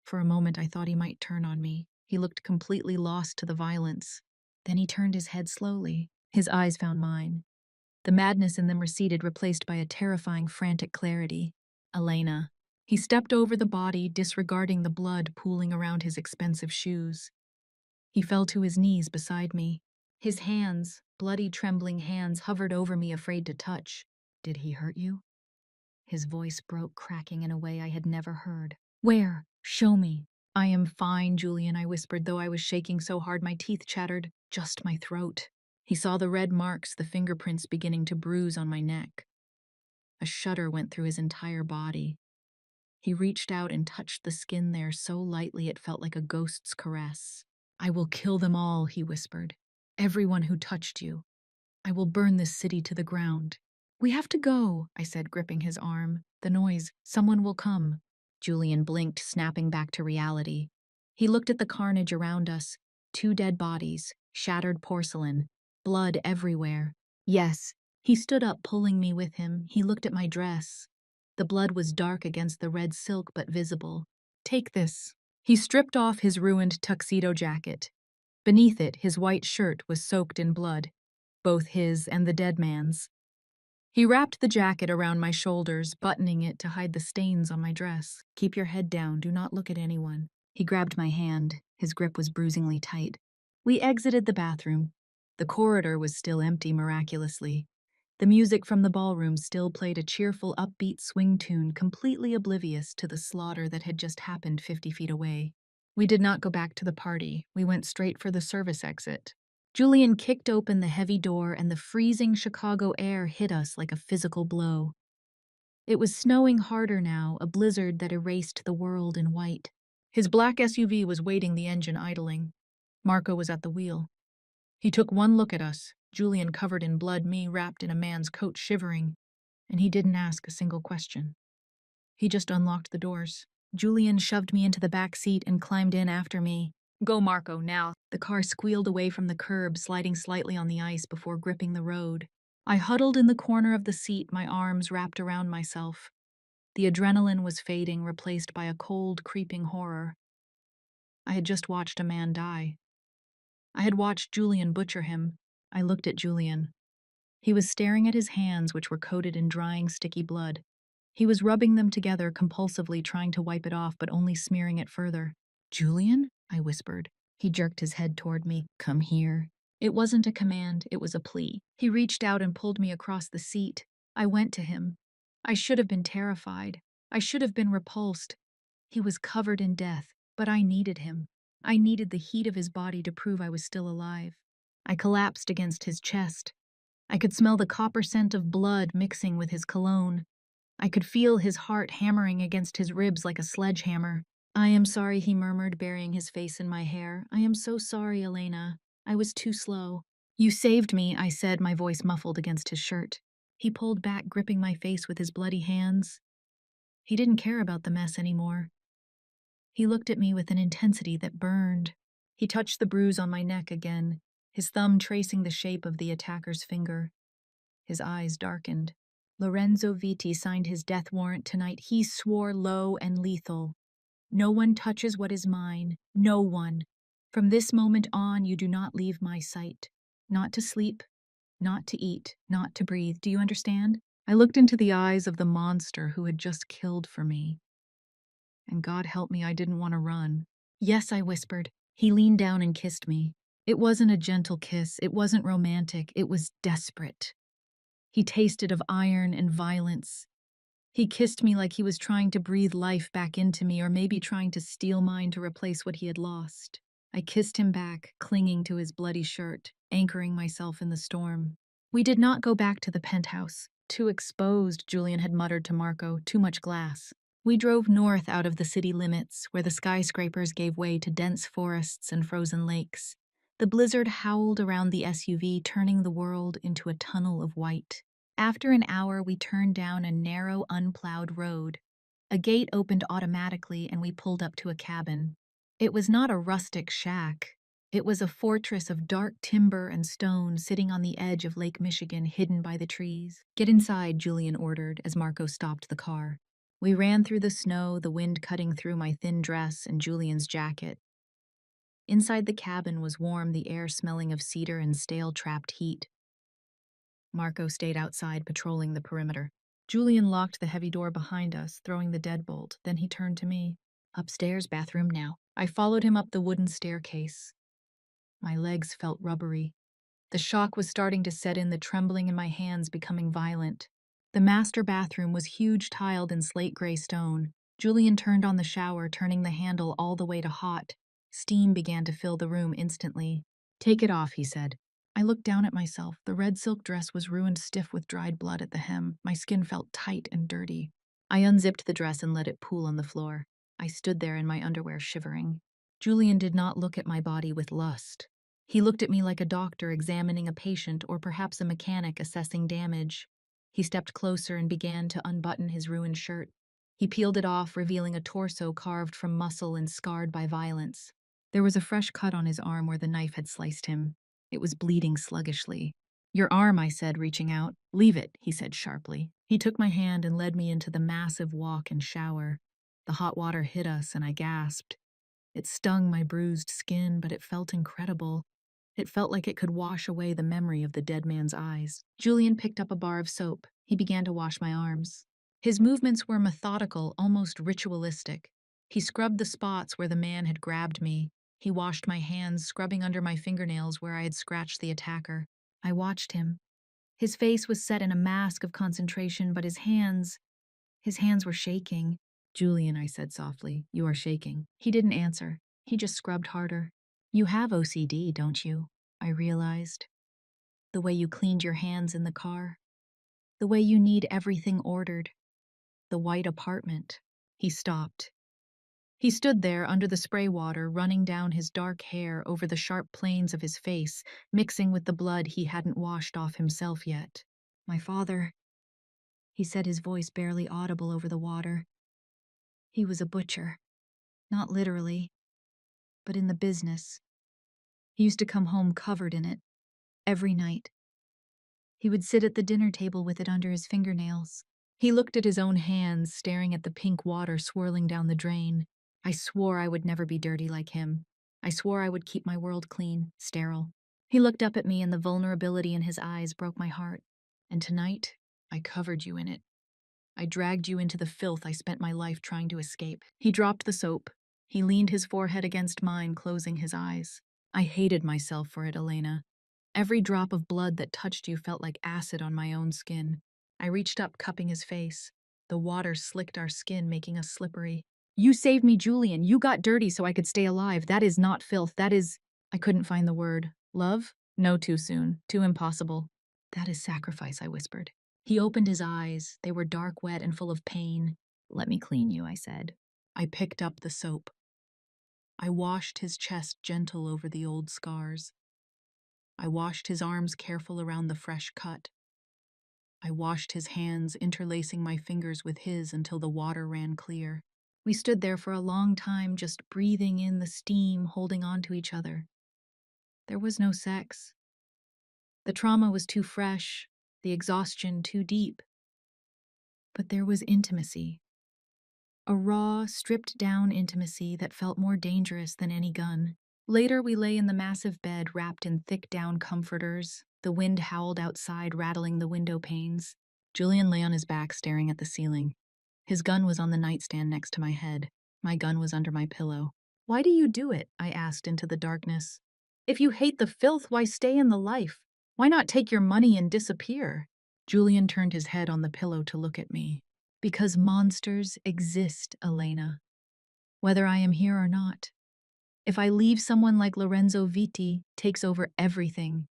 For a moment, I thought he might turn on me. He looked completely lost to the violence. Then he turned his head slowly. His eyes found mine. The madness in them receded, replaced by a terrifying, frantic clarity. Elena. He stepped over the body, disregarding the blood pooling around his expensive shoes. He fell to his knees beside me. His hands, bloody, trembling hands, hovered over me, afraid to touch. "Did he hurt you?" His voice broke, cracking in a way I had never heard. "Where? Show me." "I am fine, Julian," I whispered, though I was shaking so hard my teeth chattered. "Just my throat." He saw the red marks, the fingerprints beginning to bruise on my neck. A shudder went through his entire body. He reached out and touched the skin there so lightly it felt like a ghost's caress. "I will kill them all," he whispered. "Everyone who touched you. I will burn this city to the ground." "We have to go," I said, gripping his arm. "The noise. Someone will come." Julian blinked, snapping back to reality. He looked at the carnage around us. 2 dead bodies, shattered porcelain, blood everywhere. Yes, he stood up, pulling me with him. He looked at my dress. The blood was dark against the red silk, but visible. "Take this." He stripped off his ruined tuxedo jacket. Beneath it, his white shirt was soaked in blood, both his and the dead man's. He wrapped the jacket around my shoulders, buttoning it to hide the stains on my dress. "Keep your head down, do not look at anyone." He grabbed my hand. His grip was bruisingly tight. We exited the bathroom. The corridor was still empty, miraculously. The music from the ballroom still played a cheerful, upbeat swing tune, completely oblivious to the slaughter that had just happened 50 feet away. We did not go back to the party. We went straight for the service exit. Julian kicked open the heavy door, and the freezing Chicago air hit us like a physical blow. It was snowing harder now, a blizzard that erased the world in white. His black SUV was waiting, the engine idling. Marco was at the wheel. He took one look at us, Julian covered in blood, me wrapped in a man's coat, shivering, and he didn't ask a single question. He just unlocked the doors. Julian shoved me into the back seat and climbed in after me. Go, Marco, now. The car squealed away from the curb, sliding slightly on the ice before gripping the road. I huddled in the corner of the seat, my arms wrapped around myself. The adrenaline was fading, replaced by a cold, creeping horror. I had just watched a man die. I had watched Julian butcher him. I looked at Julian. He was staring at his hands, which were coated in drying, sticky blood. He was rubbing them together compulsively, trying to wipe it off, but only smearing it further. Julian? I whispered. He jerked his head toward me. Come here. It wasn't a command, it was a plea. He reached out and pulled me across the seat. I went to him. I should have been terrified. I should have been repulsed. He was covered in death, but I needed him. I needed the heat of his body to prove I was still alive. I collapsed against his chest. I could smell the copper scent of blood mixing with his cologne. I could feel his heart hammering against his ribs like a sledgehammer. I am sorry, he murmured, burying his face in my hair. I am so sorry, Elena. I was too slow. You saved me, I said, my voice muffled against his shirt. He pulled back, gripping my face with his bloody hands. He didn't care about the mess anymore. He looked at me with an intensity that burned. He touched the bruise on my neck again, his thumb tracing the shape of the attacker's finger. His eyes darkened. Lorenzo Vitti signed his death warrant tonight. He swore low and lethal. No one touches what is mine. No one. From this moment on, you do not leave my sight. Not to sleep, not to eat, not to breathe. Do you understand? I looked into the eyes of the monster who had just killed for me. And God help me, I didn't want to run. Yes, I whispered. He leaned down and kissed me. It wasn't a gentle kiss. It wasn't romantic. It was desperate. He tasted of iron and violence. He kissed me like he was trying to breathe life back into me, or maybe trying to steal mine to replace what he had lost. I kissed him back, clinging to his bloody shirt, anchoring myself in the storm. We did not go back to the penthouse. Too exposed, Julian had muttered to Marco, too much glass. We drove north out of the city limits, where the skyscrapers gave way to dense forests and frozen lakes. The blizzard howled around the SUV, turning the world into a tunnel of white. After an hour, we turned down a narrow, unplowed road. A gate opened automatically, and we pulled up to a cabin. It was not a rustic shack. It was a fortress of dark timber and stone sitting on the edge of Lake Michigan, hidden by the trees. Get inside, Julian ordered as Marco stopped the car. We ran through the snow, the wind cutting through my thin dress and Julian's jacket. Inside the cabin was warm, the air smelling of cedar and stale trapped heat. Marco stayed outside, patrolling the perimeter. Julian locked the heavy door behind us, throwing the deadbolt. Then he turned to me. Upstairs, bathroom now. I followed him up the wooden staircase. My legs felt rubbery. The shock was starting to set in, the trembling in my hands becoming violent. The master bathroom was huge, tiled in slate gray stone. Julian turned on the shower, turning the handle all the way to hot. Steam began to fill the room instantly. Take it off, he said. I looked down at myself. The red silk dress was ruined, stiff with dried blood at the hem. My skin felt tight and dirty. I unzipped the dress and let it pool on the floor. I stood there in my underwear, shivering. Julian did not look at my body with lust. He looked at me like a doctor examining a patient, or perhaps a mechanic assessing damage. He stepped closer and began to unbutton his ruined shirt. He peeled it off, revealing a torso carved from muscle and scarred by violence. There was a fresh cut on his arm where the knife had sliced him. It was bleeding sluggishly. Your arm, I said, reaching out. Leave it, he said sharply. He took my hand and led me into the massive walk-in shower. The hot water hit us, and I gasped. It stung my bruised skin, but it felt incredible. It felt like it could wash away the memory of the dead man's eyes. Julian picked up a bar of soap. He began to wash my arms. His movements were methodical, almost ritualistic. He scrubbed the spots where the man had grabbed me. He washed my hands, scrubbing under my fingernails where I had scratched the attacker. I watched him. His face was set in a mask of concentration, but his hands were shaking. Julian, I said softly, you are shaking. He didn't answer. He just scrubbed harder. You have OCD, don't you? I realized. The way you cleaned your hands in the car. The way you need everything ordered. The white apartment. He stopped. He stood there under the spray water running down his dark hair over the sharp planes of his face, mixing with the blood he hadn't washed off himself yet. My father, he said, his voice barely audible over the water. He was a butcher. Not literally, but in the business. He used to come home covered in it, every night. He would sit at the dinner table with it under his fingernails. He looked at his own hands, staring at the pink water swirling down the drain. I swore I would never be dirty like him. I swore I would keep my world clean, sterile. He looked up at me, and the vulnerability in his eyes broke my heart. And tonight, I covered you in it. I dragged you into the filth I spent my life trying to escape. He dropped the soap. He leaned his forehead against mine, closing his eyes. I hated myself for it, Elena. Every drop of blood that touched you felt like acid on my own skin. I reached up, cupping his face. The water slicked our skin, making us slippery. You saved me, Julian. You got dirty so I could stay alive. That is not filth. That is... I couldn't find the word. Love? No, too soon. Too impossible. That is sacrifice, I whispered. He opened his eyes. They were dark, wet, and full of pain. Let me clean you, I said. I picked up the soap. I washed his chest gentle over the old scars. I washed his arms careful around the fresh cut. I washed his hands, interlacing my fingers with his until the water ran clear. We stood there for a long time, just breathing in the steam, holding on to each other. There was no sex. The trauma was too fresh, the exhaustion too deep. But there was intimacy. A raw, stripped-down intimacy that felt more dangerous than any gun. Later, we lay in the massive bed wrapped in thick down comforters. The wind howled outside, rattling the window panes. Julian lay on his back, staring at the ceiling. His gun was on the nightstand next to my head. My gun was under my pillow. Why do you do it? I asked into the darkness. If you hate the filth, why stay in the life? Why not take your money and disappear? Julian turned his head on the pillow to look at me. Because monsters exist, Elena. Whether I am here or not. If I leave, someone like Lorenzo Vitti takes over everything.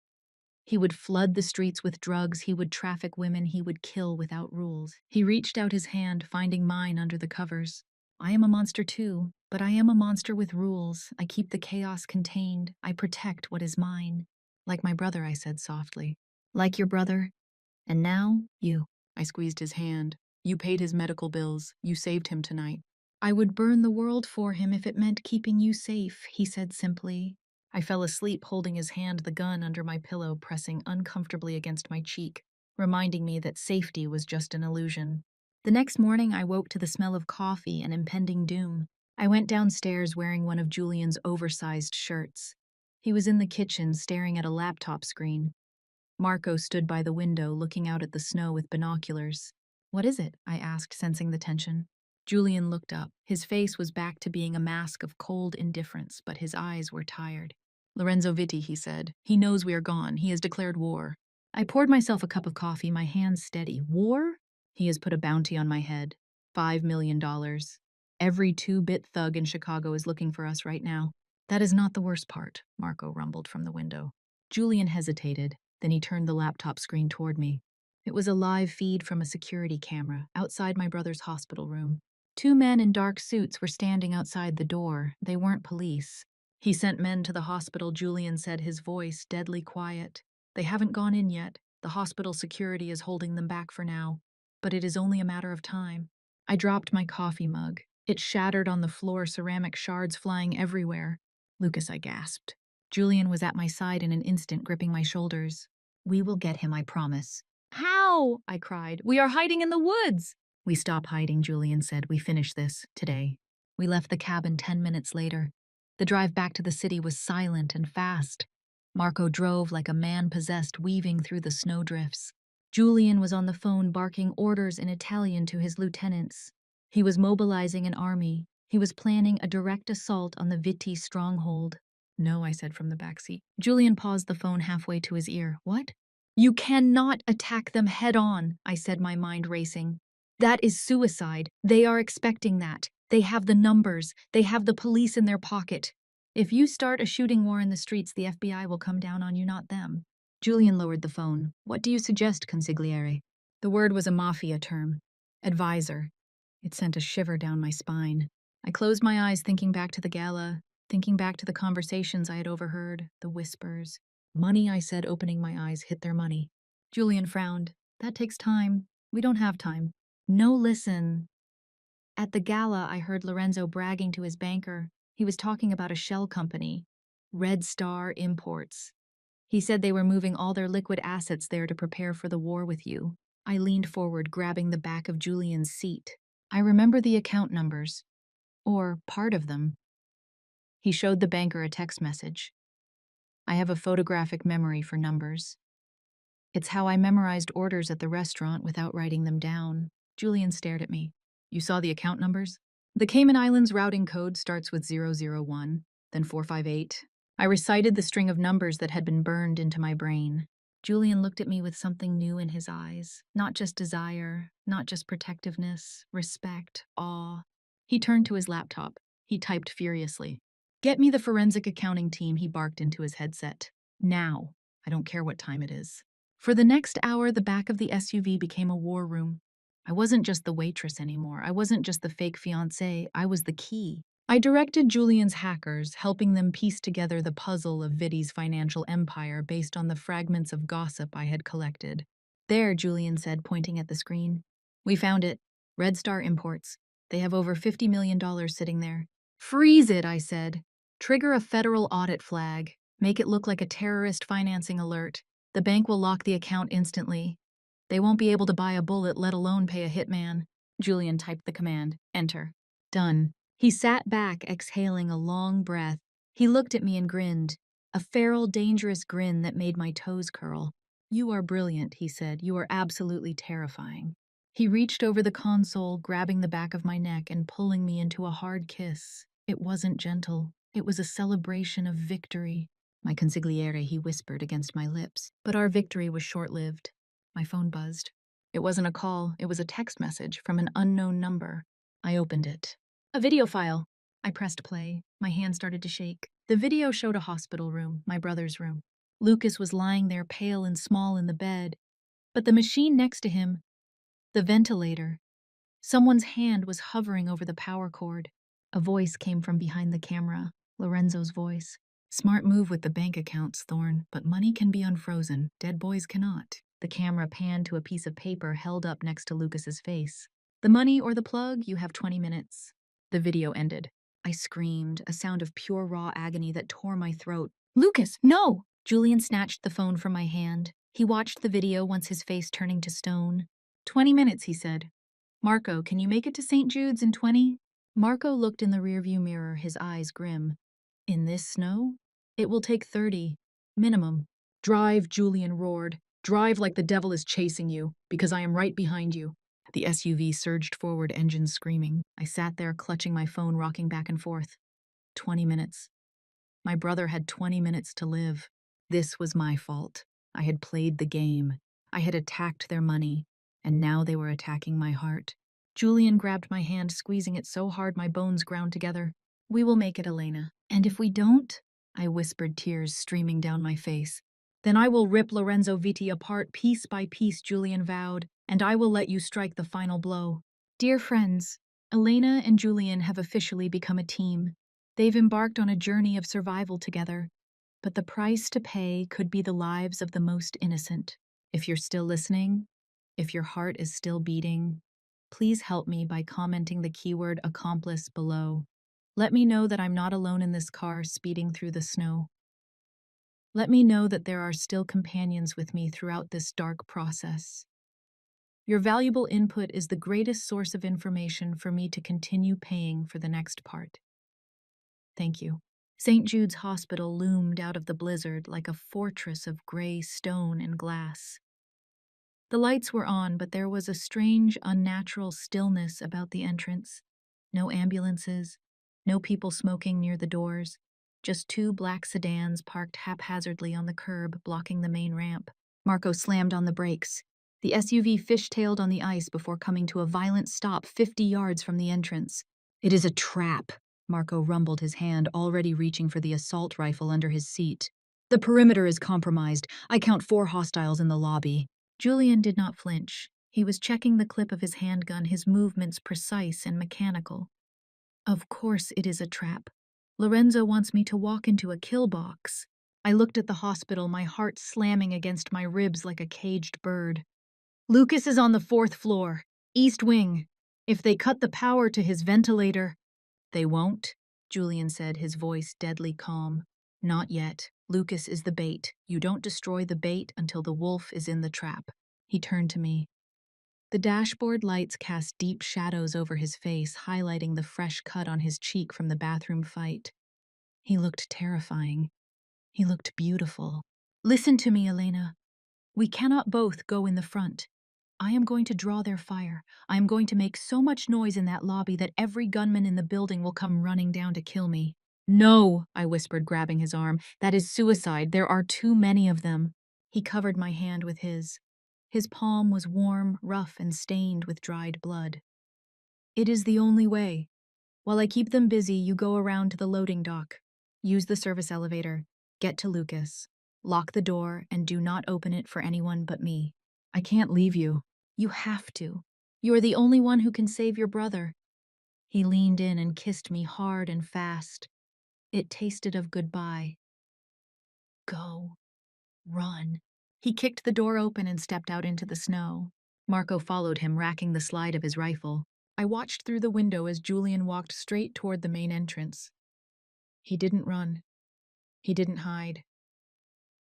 He would flood the streets with drugs, he would traffic women, he would kill without rules. He reached out his hand, finding mine under the covers. I am a monster too, but I am a monster with rules. I keep the chaos contained. I protect what is mine. Like my brother, I said softly. Like your brother? And now, you. I squeezed his hand. You paid his medical bills. You saved him tonight. I would burn the world for him if it meant keeping you safe, he said simply. I fell asleep holding his hand, the gun under my pillow, pressing uncomfortably against my cheek, reminding me that safety was just an illusion. The next morning, I woke to the smell of coffee and impending doom. I went downstairs wearing one of Julian's oversized shirts. He was in the kitchen, staring at a laptop screen. Marco stood by the window, looking out at the snow with binoculars. What is it? I asked, sensing the tension. Julian looked up. His face was back to being a mask of cold indifference, but his eyes were tired. Lorenzo Vitti, he said. He knows we are gone. He has declared war. I poured myself a cup of coffee, my hands steady. War? He has put a bounty on my head. $5 million. Every two-bit thug in Chicago is looking for us right now. That is not the worst part, Marco rumbled from the window. Julian hesitated. Then he turned the laptop screen toward me. It was a live feed from a security camera outside my brother's hospital room. Two men in dark suits were standing outside the door. They weren't police. He sent men to the hospital, Julian said, his voice deadly quiet. They haven't gone in yet. The hospital security is holding them back for now. But it is only a matter of time. I dropped my coffee mug. It shattered on the floor, ceramic shards flying everywhere. Lucas, I gasped. Julian was at my side in an instant, gripping my shoulders. We will get him, I promise. How? I cried. We are hiding in the woods. We stop hiding, Julian said. We finish this today. We left the cabin 10 minutes later. The drive back to the city was silent and fast. Marco drove like a man possessed, weaving through the snowdrifts. Julian was on the phone barking orders in Italian to his lieutenants. He was mobilizing an army. He was planning a direct assault on the Vitti stronghold. No, I said from the backseat. Julian paused the phone halfway to his ear. What? You cannot attack them head on, I said, my mind racing. That is suicide. They are expecting that. They have the numbers. They have the police in their pocket. If you start a shooting war in the streets, the FBI will come down on you, not them. Julian lowered the phone. What do you suggest, consigliere? The word was a Mafia term. Advisor. It sent a shiver down my spine. I closed my eyes, thinking back to the gala, thinking back to the conversations I had overheard, the whispers. Money, I said, opening my eyes, hit their money. Julian frowned. That takes time. We don't have time. No, listen. At the gala, I heard Lorenzo bragging to his banker. He was talking about a shell company, Red Star Imports. He said they were moving all their liquid assets there to prepare for the war with you. I leaned forward, grabbing the back of Julian's seat. I remember the account numbers, or part of them. He showed the banker a text message. I have a photographic memory for numbers. It's how I memorized orders at the restaurant without writing them down. Julian stared at me. You saw the account numbers? The Cayman Islands routing code starts with 001, then 458. I recited the string of numbers that had been burned into my brain. Julian looked at me with something new in his eyes. Not just desire, not just protectiveness, respect, awe. He turned to his laptop. He typed furiously. Get me the forensic accounting team, he barked into his headset. Now. I don't care what time it is. For the next hour, the back of the SUV became a war room. I wasn't just the waitress anymore. I wasn't just the fake fiancé. I was the key. I directed Julian's hackers, helping them piece together the puzzle of Vitti's financial empire based on the fragments of gossip I had collected. There, Julian said, pointing at the screen. We found it. Red Star Imports. They have over $50 million sitting there. Freeze it, I said. Trigger a federal audit flag. Make it look like a terrorist financing alert. The bank will lock the account instantly. They won't be able to buy a bullet, let alone pay a hitman. Julian typed the command. Enter. Done. He sat back, exhaling a long breath. He looked at me and grinned. A feral, dangerous grin that made my toes curl. You are brilliant, he said. You are absolutely terrifying. He reached over the console, grabbing the back of my neck and pulling me into a hard kiss. It wasn't gentle. It was a celebration of victory. My consigliere, he whispered against my lips. But our victory was short-lived. My phone buzzed. It wasn't a call, it was a text message from an unknown number. I opened it. A video file. I pressed play. My hand started to shake. The video showed a hospital room, my brother's room. Lucas was lying there pale and small in the bed. But the machine next to him, the ventilator. Someone's hand was hovering over the power cord. A voice came from behind the camera, Lorenzo's voice. Smart move with the bank accounts, Thorne, but money can be unfrozen. Dead boys cannot. The camera panned to a piece of paper held up next to Lucas's face. The money or the plug, you have 20 minutes. The video ended. I screamed, a sound of pure raw agony that tore my throat. Lucas, no! Julian snatched the phone from my hand. He watched the video, once his face turning to stone. 20 minutes, he said. Marco, can you make it to St. Jude's in 20? Marco looked in the rearview mirror, his eyes grim. In this snow? It will take 30. Minimum. Drive, Julian roared. Drive like the devil is chasing you, because I am right behind you. The SUV surged forward, engines screaming. I sat there, clutching my phone, rocking back and forth. 20 minutes. My brother had 20 minutes to live. This was my fault. I had played the game. I had attacked their money, and now they were attacking my heart. Julian grabbed my hand, squeezing it so hard my bones ground together. We will make it, Elena. And if we don't, I whispered, tears streaming down my face. Then I will rip Lorenzo Vitti apart piece by piece, Julian vowed, and I will let you strike the final blow. Dear friends, Elena and Julian have officially become a team. They've embarked on a journey of survival together, but the price to pay could be the lives of the most innocent. If you're still listening, if your heart is still beating, please help me by commenting the keyword accomplice below. Let me know that I'm not alone in this car speeding through the snow. Let me know that there are still companions with me throughout this dark process. Your valuable input is the greatest source of information for me to continue paying for the next part. Thank you. St. Jude's Hospital loomed out of the blizzard like a fortress of gray stone and glass. The lights were on, but there was a strange, unnatural stillness about the entrance. No ambulances, no people smoking near the doors, just two black sedans parked haphazardly on the curb, blocking the main ramp. Marco slammed on the brakes. The SUV fishtailed on the ice before coming to a violent stop 50 yards from the entrance. It is a trap, Marco rumbled, his hand already reaching for the assault rifle under his seat. The perimeter is compromised. I count 4 hostiles in the lobby. Julian did not flinch. He was checking the clip of his handgun, his movements precise and mechanical. Of course it is a trap. Lorenzo wants me to walk into a kill box. I looked at the hospital, my heart slamming against my ribs like a caged bird. Lucas is on the 4th floor, East Wing. If they cut the power to his ventilator, they won't, Julian said, his voice deadly calm. Not yet. Lucas is the bait. You don't destroy the bait until the wolf is in the trap. He turned to me. The dashboard lights cast deep shadows over his face, highlighting the fresh cut on his cheek from the bathroom fight. He looked terrifying. He looked beautiful. Listen to me, Elena. We cannot both go in the front. I am going to draw their fire. I am going to make so much noise in that lobby that every gunman in the building will come running down to kill me. No, I whispered, grabbing his arm. That is suicide. There are too many of them. He covered my hand with his. His palm was warm, rough, and stained with dried blood. It is the only way. While I keep them busy, you go around to the loading dock. Use the service elevator. Get to Lucas. Lock the door and do not open it for anyone but me. I can't leave you. You have to. You are the only one who can save your brother. He leaned in and kissed me hard and fast. It tasted of goodbye. Go. Run. He kicked the door open and stepped out into the snow. Marco followed him, racking the slide of his rifle. I watched through the window as Julian walked straight toward the main entrance. He didn't run. He didn't hide.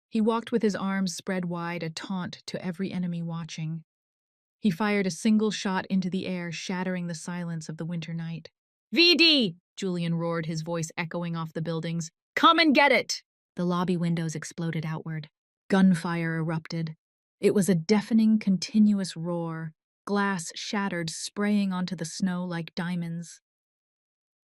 He walked with his arms spread wide, a taunt to every enemy watching. He fired a single shot into the air, shattering the silence of the winter night. VD! Julian roared, his voice echoing off the buildings. Come and get it! The lobby windows exploded outward. Gunfire erupted. It was a deafening, continuous roar. Glass shattered, spraying onto the snow like diamonds.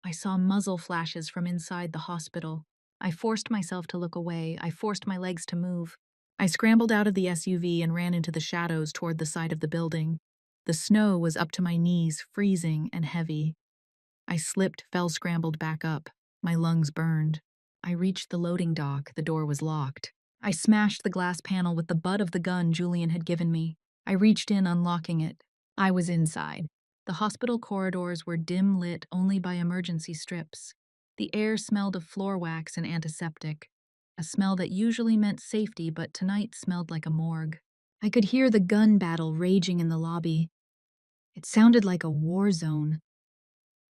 I saw muzzle flashes from inside the hospital. I forced myself to look away. I forced my legs to move. I scrambled out of the SUV and ran into the shadows toward the side of the building. The snow was up to my knees, freezing and heavy. I slipped, scrambled back up. My lungs burned. I reached the loading dock. The door was locked. I smashed the glass panel with the butt of the gun Julian had given me. I reached in, unlocking it. I was inside. The hospital corridors were dim lit only by emergency strips. The air smelled of floor wax and antiseptic, a smell that usually meant safety but tonight smelled like a morgue. I could hear the gun battle raging in the lobby. It sounded like a war zone.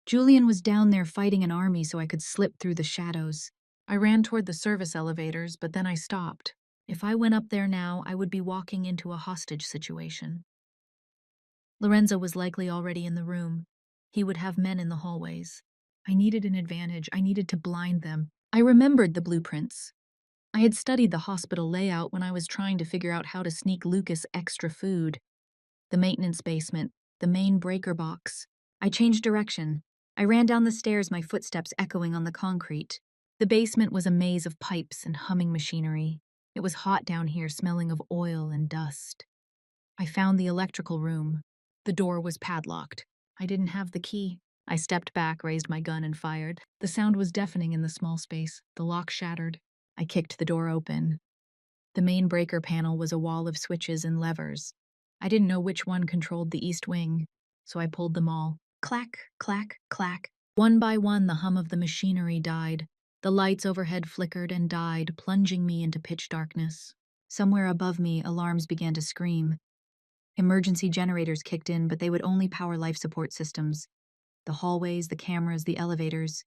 Julian was down there fighting an army so I could slip through the shadows. I ran toward the service elevators, but then I stopped. If I went up there now, I would be walking into a hostage situation. Lorenzo was likely already in the room. He would have men in the hallways. I needed an advantage. I needed to blind them. I remembered the blueprints. I had studied the hospital layout when I was trying to figure out how to sneak Lucas extra food. The maintenance basement, the main breaker box. I changed direction. I ran down the stairs, my footsteps echoing on the concrete. The basement was a maze of pipes and humming machinery. It was hot down here, smelling of oil and dust. I found the electrical room. The door was padlocked. I didn't have the key. I stepped back, raised my gun, and fired. The sound was deafening in the small space. The lock shattered. I kicked the door open. The main breaker panel was a wall of switches and levers. I didn't know which one controlled the east wing, so I pulled them all. Clack, clack, clack. One by one, the hum of the machinery died. The lights overhead flickered and died, plunging me into pitch darkness. Somewhere above me, alarms began to scream. Emergency generators kicked in, but they would only power life support systems. The hallways, the cameras, the elevators,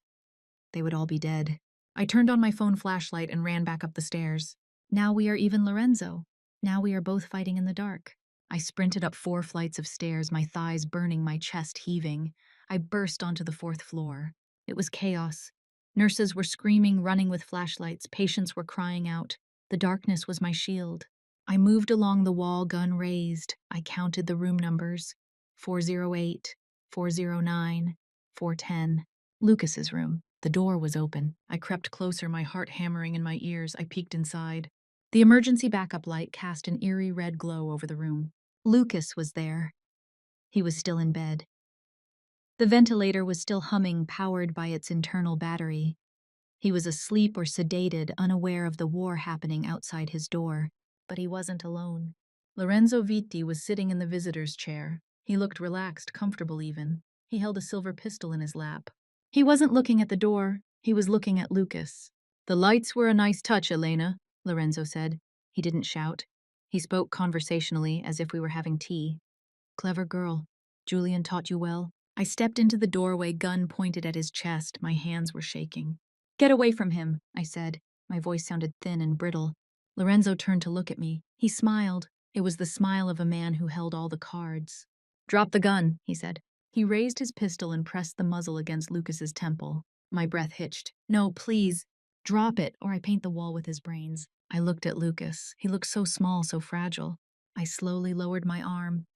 they would all be dead. I turned on my phone flashlight and ran back up the stairs. Now we are even, Lorenzo. Now we are both fighting in the dark. I sprinted up 4 flights of stairs, my thighs burning, my chest heaving. I burst onto the 4th floor. It was chaos. Nurses were screaming, running with flashlights. Patients were crying out. The darkness was my shield. I moved along the wall, gun raised. I counted the room numbers. 408, 409, 410. Lucas's room. The door was open. I crept closer, my heart hammering in my ears. I peeked inside. The emergency backup light cast an eerie red glow over the room. Lucas was there. He was still in bed. The ventilator was still humming, powered by its internal battery. He was asleep or sedated, unaware of the war happening outside his door. But he wasn't alone. Lorenzo Vitti was sitting in the visitor's chair. He looked relaxed, comfortable even. He held a silver pistol in his lap. He wasn't looking at the door. He was looking at Lucas. The lights were a nice touch, Elena, Lorenzo said. He didn't shout. He spoke conversationally, as if we were having tea. Clever girl. Julian taught you well? I stepped into the doorway, gun pointed at his chest. My hands were shaking. Get away from him, I said. My voice sounded thin and brittle. Lorenzo turned to look at me. He smiled. It was the smile of a man who held all the cards. Drop the gun, he said. He raised his pistol and pressed the muzzle against Lucas's temple. My breath hitched. No, please. Drop it, or I paint the wall with his brains. I looked at Lucas. He looked so small, so fragile. I slowly lowered my arm.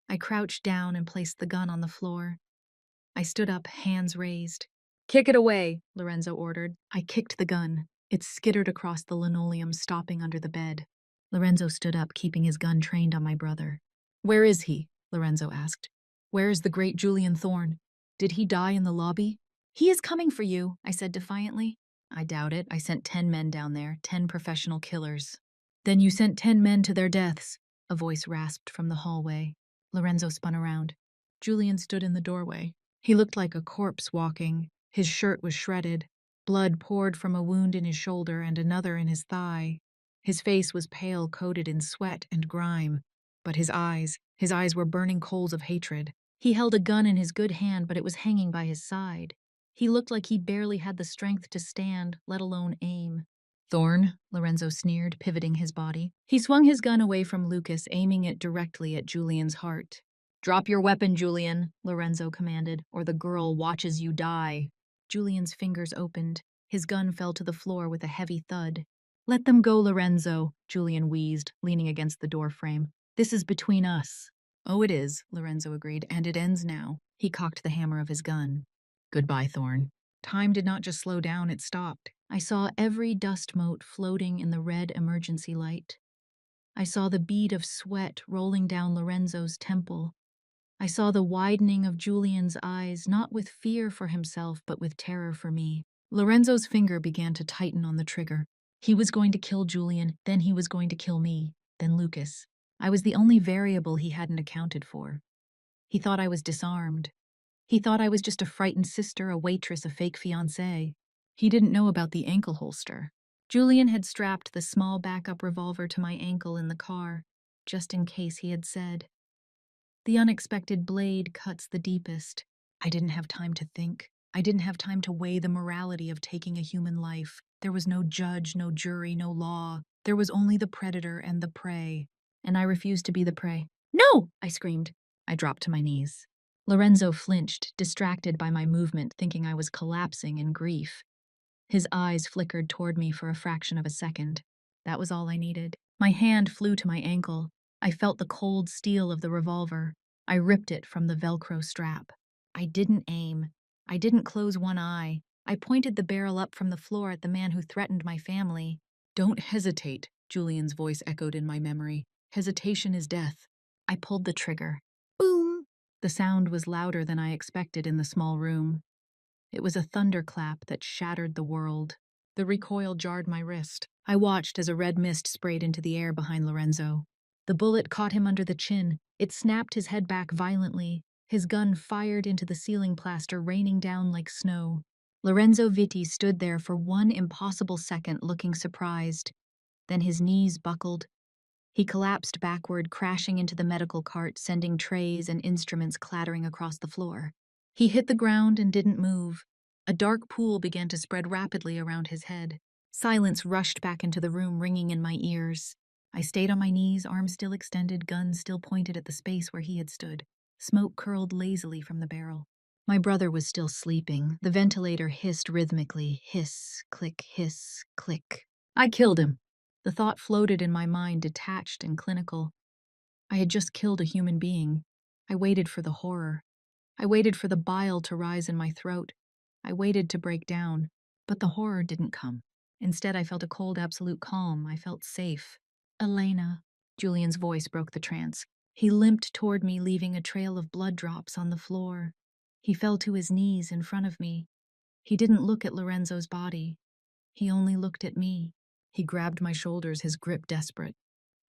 I crouched down and placed the gun on the floor. I stood up, hands raised. Kick it away, Lorenzo ordered. I kicked the gun. It skittered across the linoleum, stopping under the bed. Lorenzo stood up, keeping his gun trained on my brother. Where is he? Lorenzo asked. Where is the great Julian Thorne? Did he die in the lobby? He is coming for you, I said defiantly. I doubt it. I sent 10 men down there, 10 professional killers. Then you sent 10 men to their deaths, a voice rasped from the hallway. Lorenzo spun around. Julian stood in the doorway. He looked like a corpse walking. His shirt was shredded. Blood poured from a wound in his shoulder and another in his thigh. His face was pale, coated in sweat and grime. But his eyes were burning coals of hatred. He held a gun in his good hand, but it was hanging by his side. He looked like he barely had the strength to stand, let alone aim. Thorne, Lorenzo sneered, pivoting his body. He swung his gun away from Lucas, aiming it directly at Julian's heart. Drop your weapon, Julian, Lorenzo commanded, or the girl watches you die. Julian's fingers opened. His gun fell to the floor with a heavy thud. Let them go, Lorenzo, Julian wheezed, leaning against the door frame. This is between us. Oh, it is, Lorenzo agreed, and it ends now. He cocked the hammer of his gun. Goodbye, Thorne. Time did not just slow down, it stopped. I saw every dust mote floating in the red emergency light. I saw the bead of sweat rolling down Lorenzo's temple. I saw the widening of Julian's eyes, not with fear for himself, but with terror for me. Lorenzo's finger began to tighten on the trigger. He was going to kill Julian, then he was going to kill me, then Lucas. I was the only variable he hadn't accounted for. He thought I was disarmed. He thought I was just a frightened sister, a waitress, a fake fiancée. He didn't know about the ankle holster. Julian had strapped the small backup revolver to my ankle in the car, just in case, he had said. The unexpected blade cuts the deepest. I didn't have time to think. I didn't have time to weigh the morality of taking a human life. There was no judge, no jury, no law. There was only the predator and the prey. And I refused to be the prey. No! I screamed. I dropped to my knees. Lorenzo flinched, distracted by my movement, thinking I was collapsing in grief. His eyes flickered toward me for a fraction of a second. That was all I needed. My hand flew to my ankle. I felt the cold steel of the revolver. I ripped it from the Velcro strap. I didn't aim. I didn't close one eye. I pointed the barrel up from the floor at the man who threatened my family. Don't hesitate, Julian's voice echoed in my memory. Hesitation is death. I pulled the trigger. Boom! The sound was louder than I expected in the small room. It was a thunderclap that shattered the world. The recoil jarred my wrist. I watched as a red mist sprayed into the air behind Lorenzo. The bullet caught him under the chin. It snapped his head back violently. His gun fired into the ceiling plaster, raining down like snow. Lorenzo Vitti stood there for one impossible second, looking surprised. Then his knees buckled. He collapsed backward, crashing into the medical cart, sending trays and instruments clattering across the floor. He hit the ground and didn't move. A dark pool began to spread rapidly around his head. Silence rushed back into the room, ringing in my ears. I stayed on my knees, arms still extended, gun still pointed at the space where he had stood. Smoke curled lazily from the barrel. My brother was still sleeping. The ventilator hissed rhythmically. Hiss, click, hiss, click. I killed him. The thought floated in my mind, detached and clinical. I had just killed a human being. I waited for the horror. I waited for the bile to rise in my throat. I waited to break down. But the horror didn't come. Instead, I felt a cold, absolute calm. I felt safe. Elena. Julian's voice broke the trance. He limped toward me, leaving a trail of blood drops on the floor. He fell to his knees in front of me. He didn't look at Lorenzo's body. He only looked at me. He grabbed my shoulders, his grip desperate.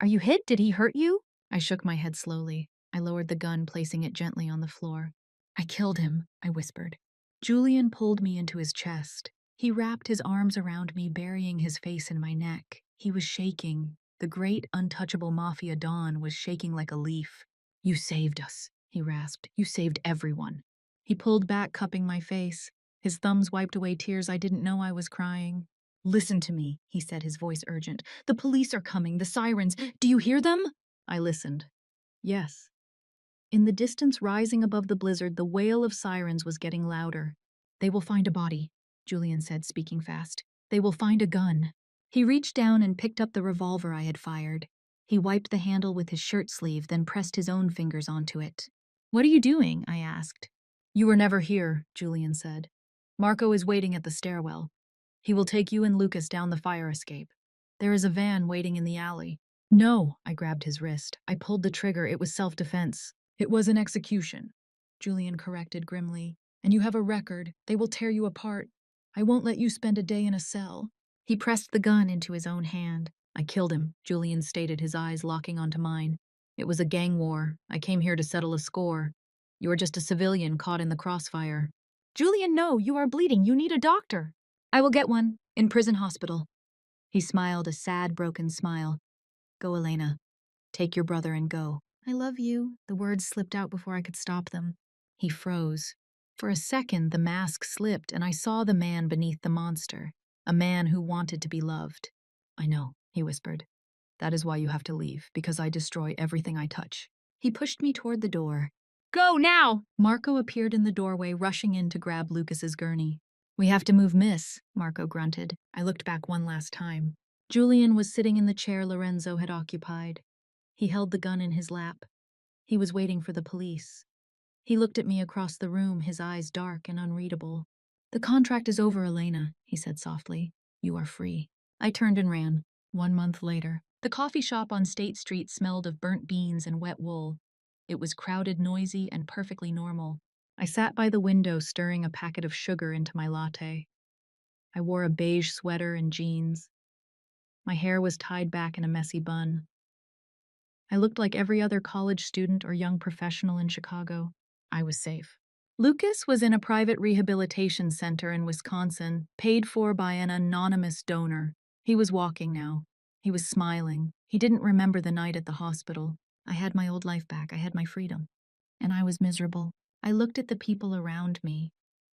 Are you hit? Did he hurt you? I shook my head slowly. I lowered the gun, placing it gently on the floor. I killed him, I whispered. Julian pulled me into his chest. He wrapped his arms around me, burying his face in my neck. He was shaking. The great, untouchable Mafia Dawn was shaking like a leaf. You saved us, he rasped. You saved everyone. He pulled back, cupping my face. His thumbs wiped away tears. I didn't know I was crying. Listen to me, he said, his voice urgent. The police are coming, the sirens. Do you hear them? I listened. Yes. In the distance, rising above the blizzard, the wail of sirens was getting louder. They will find a body, Julian said, speaking fast. They will find a gun. He reached down and picked up the revolver I had fired. He wiped the handle with his shirt sleeve, then pressed his own fingers onto it. What are you doing? I asked. You were never here, Julian said. Marco is waiting at the stairwell. He will take you and Lucas down the fire escape. There is a van waiting in the alley. No, I grabbed his wrist. I pulled the trigger. It was self-defense. It was an execution, Julian corrected grimly. And you have a record. They will tear you apart. I won't let you spend a day in a cell. He pressed the gun into his own hand. I killed him, Julian stated, his eyes locking onto mine. It was a gang war. I came here to settle a score. You are just a civilian caught in the crossfire. Julian, no, you are bleeding. You need a doctor. I will get one, in prison hospital. He smiled, a sad, broken smile. Go, Elena. Take your brother and go. I love you. The words slipped out before I could stop them. He froze. For a second, the mask slipped, and I saw the man beneath the monster, a man who wanted to be loved. I know, he whispered. That is why you have to leave, because I destroy everything I touch. He pushed me toward the door. Go now! Marco appeared in the doorway, rushing in to grab Lucas's gurney. We have to move, miss, Marco grunted. I looked back one last time. Julian was sitting in the chair Lorenzo had occupied. He held the gun in his lap. He was waiting for the police. He looked at me across the room, his eyes dark and unreadable. The contract is over, Elena, he said softly. You are free. I turned and ran. 1 month later, the coffee shop on State Street smelled of burnt beans and wet wool. It was crowded, noisy, and perfectly normal. I sat by the window, stirring a packet of sugar into my latte. I wore a beige sweater and jeans. My hair was tied back in a messy bun. I looked like every other college student or young professional in Chicago. I was safe. Lucas was in a private rehabilitation center in Wisconsin, paid for by an anonymous donor. He was walking now. He was smiling. He didn't remember the night at the hospital. I had my old life back. I had my freedom. And I was miserable. I looked at the people around me.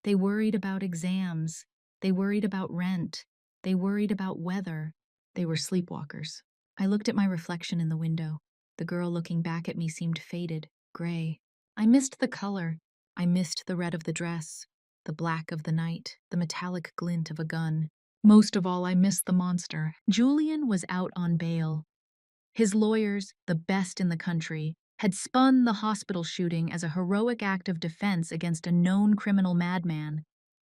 They worried about exams. They worried about rent. They worried about weather. They were sleepwalkers. I looked at my reflection in the window. The girl looking back at me seemed faded, gray. I missed the color. I missed the red of the dress, the black of the night, the metallic glint of a gun. Most of all, I missed the monster. Julian was out on bail. His lawyers, the best in the country, had spun the hospital shooting as a heroic act of defense against a known criminal madman.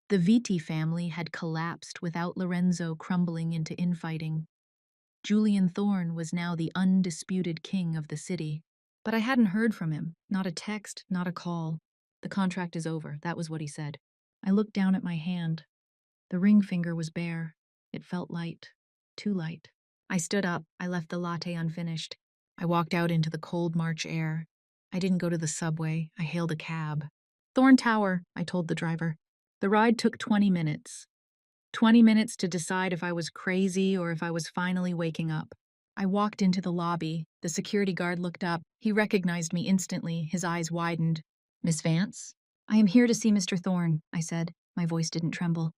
The Vitti family had collapsed without Lorenzo crumbling into infighting. Julian Thorne was now the undisputed king of the city. But I hadn't heard from him. Not a text, not a call. The contract is over, that was what he said. I looked down at my hand. The ring finger was bare. It felt light. Too light. I stood up. I left the latte unfinished. I walked out into the cold March air. I didn't go to the subway. I hailed a cab. Thorne Tower, I told the driver. The ride took 20 minutes. 20 minutes to decide if I was crazy or if I was finally waking up. I walked into the lobby. The security guard looked up. He recognized me instantly. His eyes widened. Miss Vance? I am here to see Mr. Thorne, I said. My voice didn't tremble.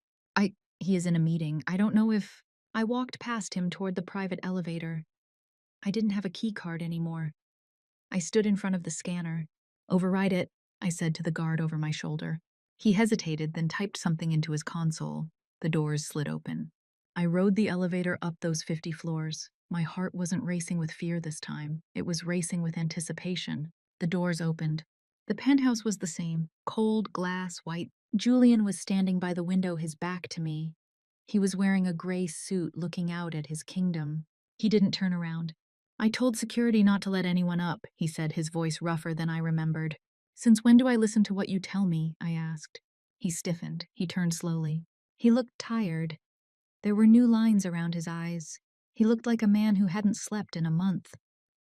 He is in a meeting. I don't know if... I walked past him toward the private elevator. I didn't have a key card anymore. I stood in front of the scanner. Override it, I said to the guard over my shoulder. He hesitated, then typed something into his console. The doors slid open. I rode the elevator up those 50 floors. My heart wasn't racing with fear this time. It was racing with anticipation. The doors opened. The penthouse was the same. Cold, glass, white. Julian was standing by the window, his back to me. He was wearing a gray suit, looking out at his kingdom. He didn't turn around. I told security not to let anyone up, he said, his voice rougher than I remembered. Since when do I listen to what you tell me? I asked. He stiffened. He turned slowly. He looked tired. There were new lines around his eyes. He looked like a man who hadn't slept in a month.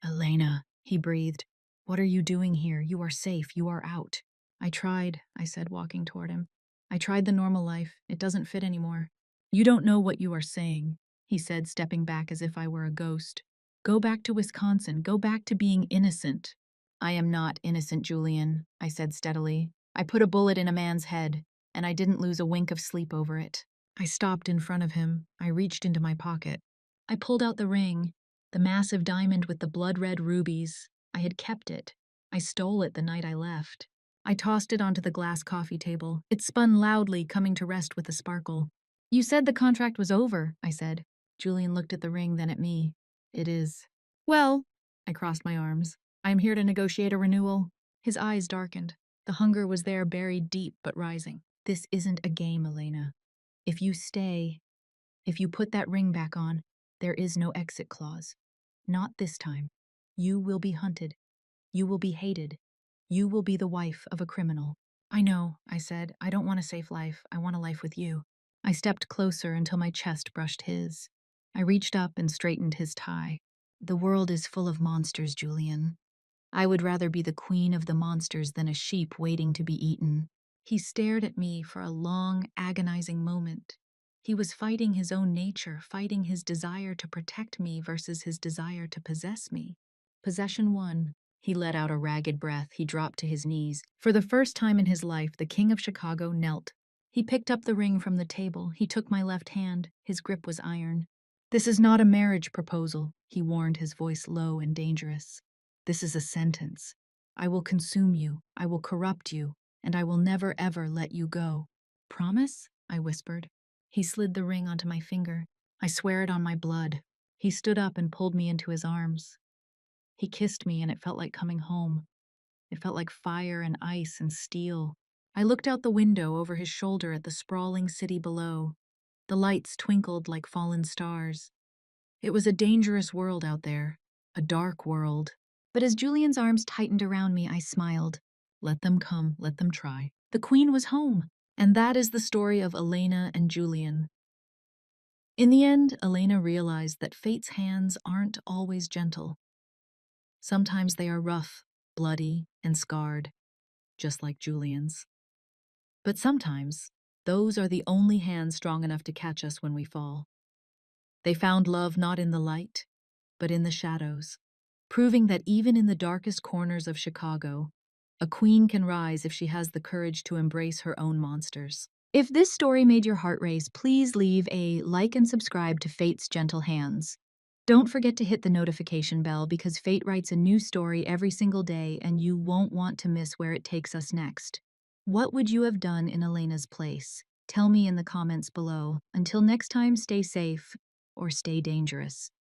Elena, he breathed. What are you doing here? You are safe. You are out. I tried, I said, walking toward him. I tried the normal life. It doesn't fit anymore. You don't know what you are saying, he said, stepping back as if I were a ghost. Go back to Wisconsin. Go back to being innocent. I am not innocent, Julian, I said steadily. I put a bullet in a man's head, and I didn't lose a wink of sleep over it. I stopped in front of him. I reached into my pocket. I pulled out the ring, the massive diamond with the blood-red rubies. I had kept it. I stole it the night I left. I tossed it onto the glass coffee table. It spun loudly, coming to rest with a sparkle. You said the contract was over, I said. Julian looked at the ring, then at me. It is. Well, I crossed my arms. I am here to negotiate a renewal. His eyes darkened. The hunger was there, buried deep but rising. This isn't a game, Elena. If you stay, if you put that ring back on, there is no exit clause. Not this time. You will be hunted. You will be hated. You will be the wife of a criminal. I know, I said. I don't want a safe life. I want a life with you. I stepped closer until my chest brushed his. I reached up and straightened his tie. The world is full of monsters, Julian. I would rather be the queen of the monsters than a sheep waiting to be eaten. He stared at me for a long, agonizing moment. He was fighting his own nature, fighting his desire to protect me versus his desire to possess me. Possession won. He let out a ragged breath. He dropped to his knees. For the first time in his life, the King of Chicago knelt. He picked up the ring from the table. He took my left hand. His grip was iron. This is not a marriage proposal, he warned, his voice low and dangerous. This is a sentence. I will consume you. I will corrupt you. And I will never ever let you go. Promise? I whispered. He slid the ring onto my finger. I swear it on my blood. He stood up and pulled me into his arms. He kissed me, and it felt like coming home. It felt like fire and ice and steel. I looked out the window over his shoulder at the sprawling city below. The lights twinkled like fallen stars. It was a dangerous world out there, a dark world. But as Julian's arms tightened around me, I smiled. Let them come, let them try. The queen was home, and that is the story of Elena and Julian. In the end, Elena realized that fate's hands aren't always gentle. Sometimes they are rough, bloody, and scarred, just like Julian's. But sometimes, those are the only hands strong enough to catch us when we fall. They found love not in the light, but in the shadows, proving that even in the darkest corners of Chicago, a queen can rise if she has the courage to embrace her own monsters. If this story made your heart race, please leave a like and subscribe to Fate's Gentle Hands. Don't forget to hit the notification bell because Fate writes a new story every single day and you won't want to miss where it takes us next. What would you have done in Elena's place? Tell me in the comments below. Until next time, stay safe or stay dangerous.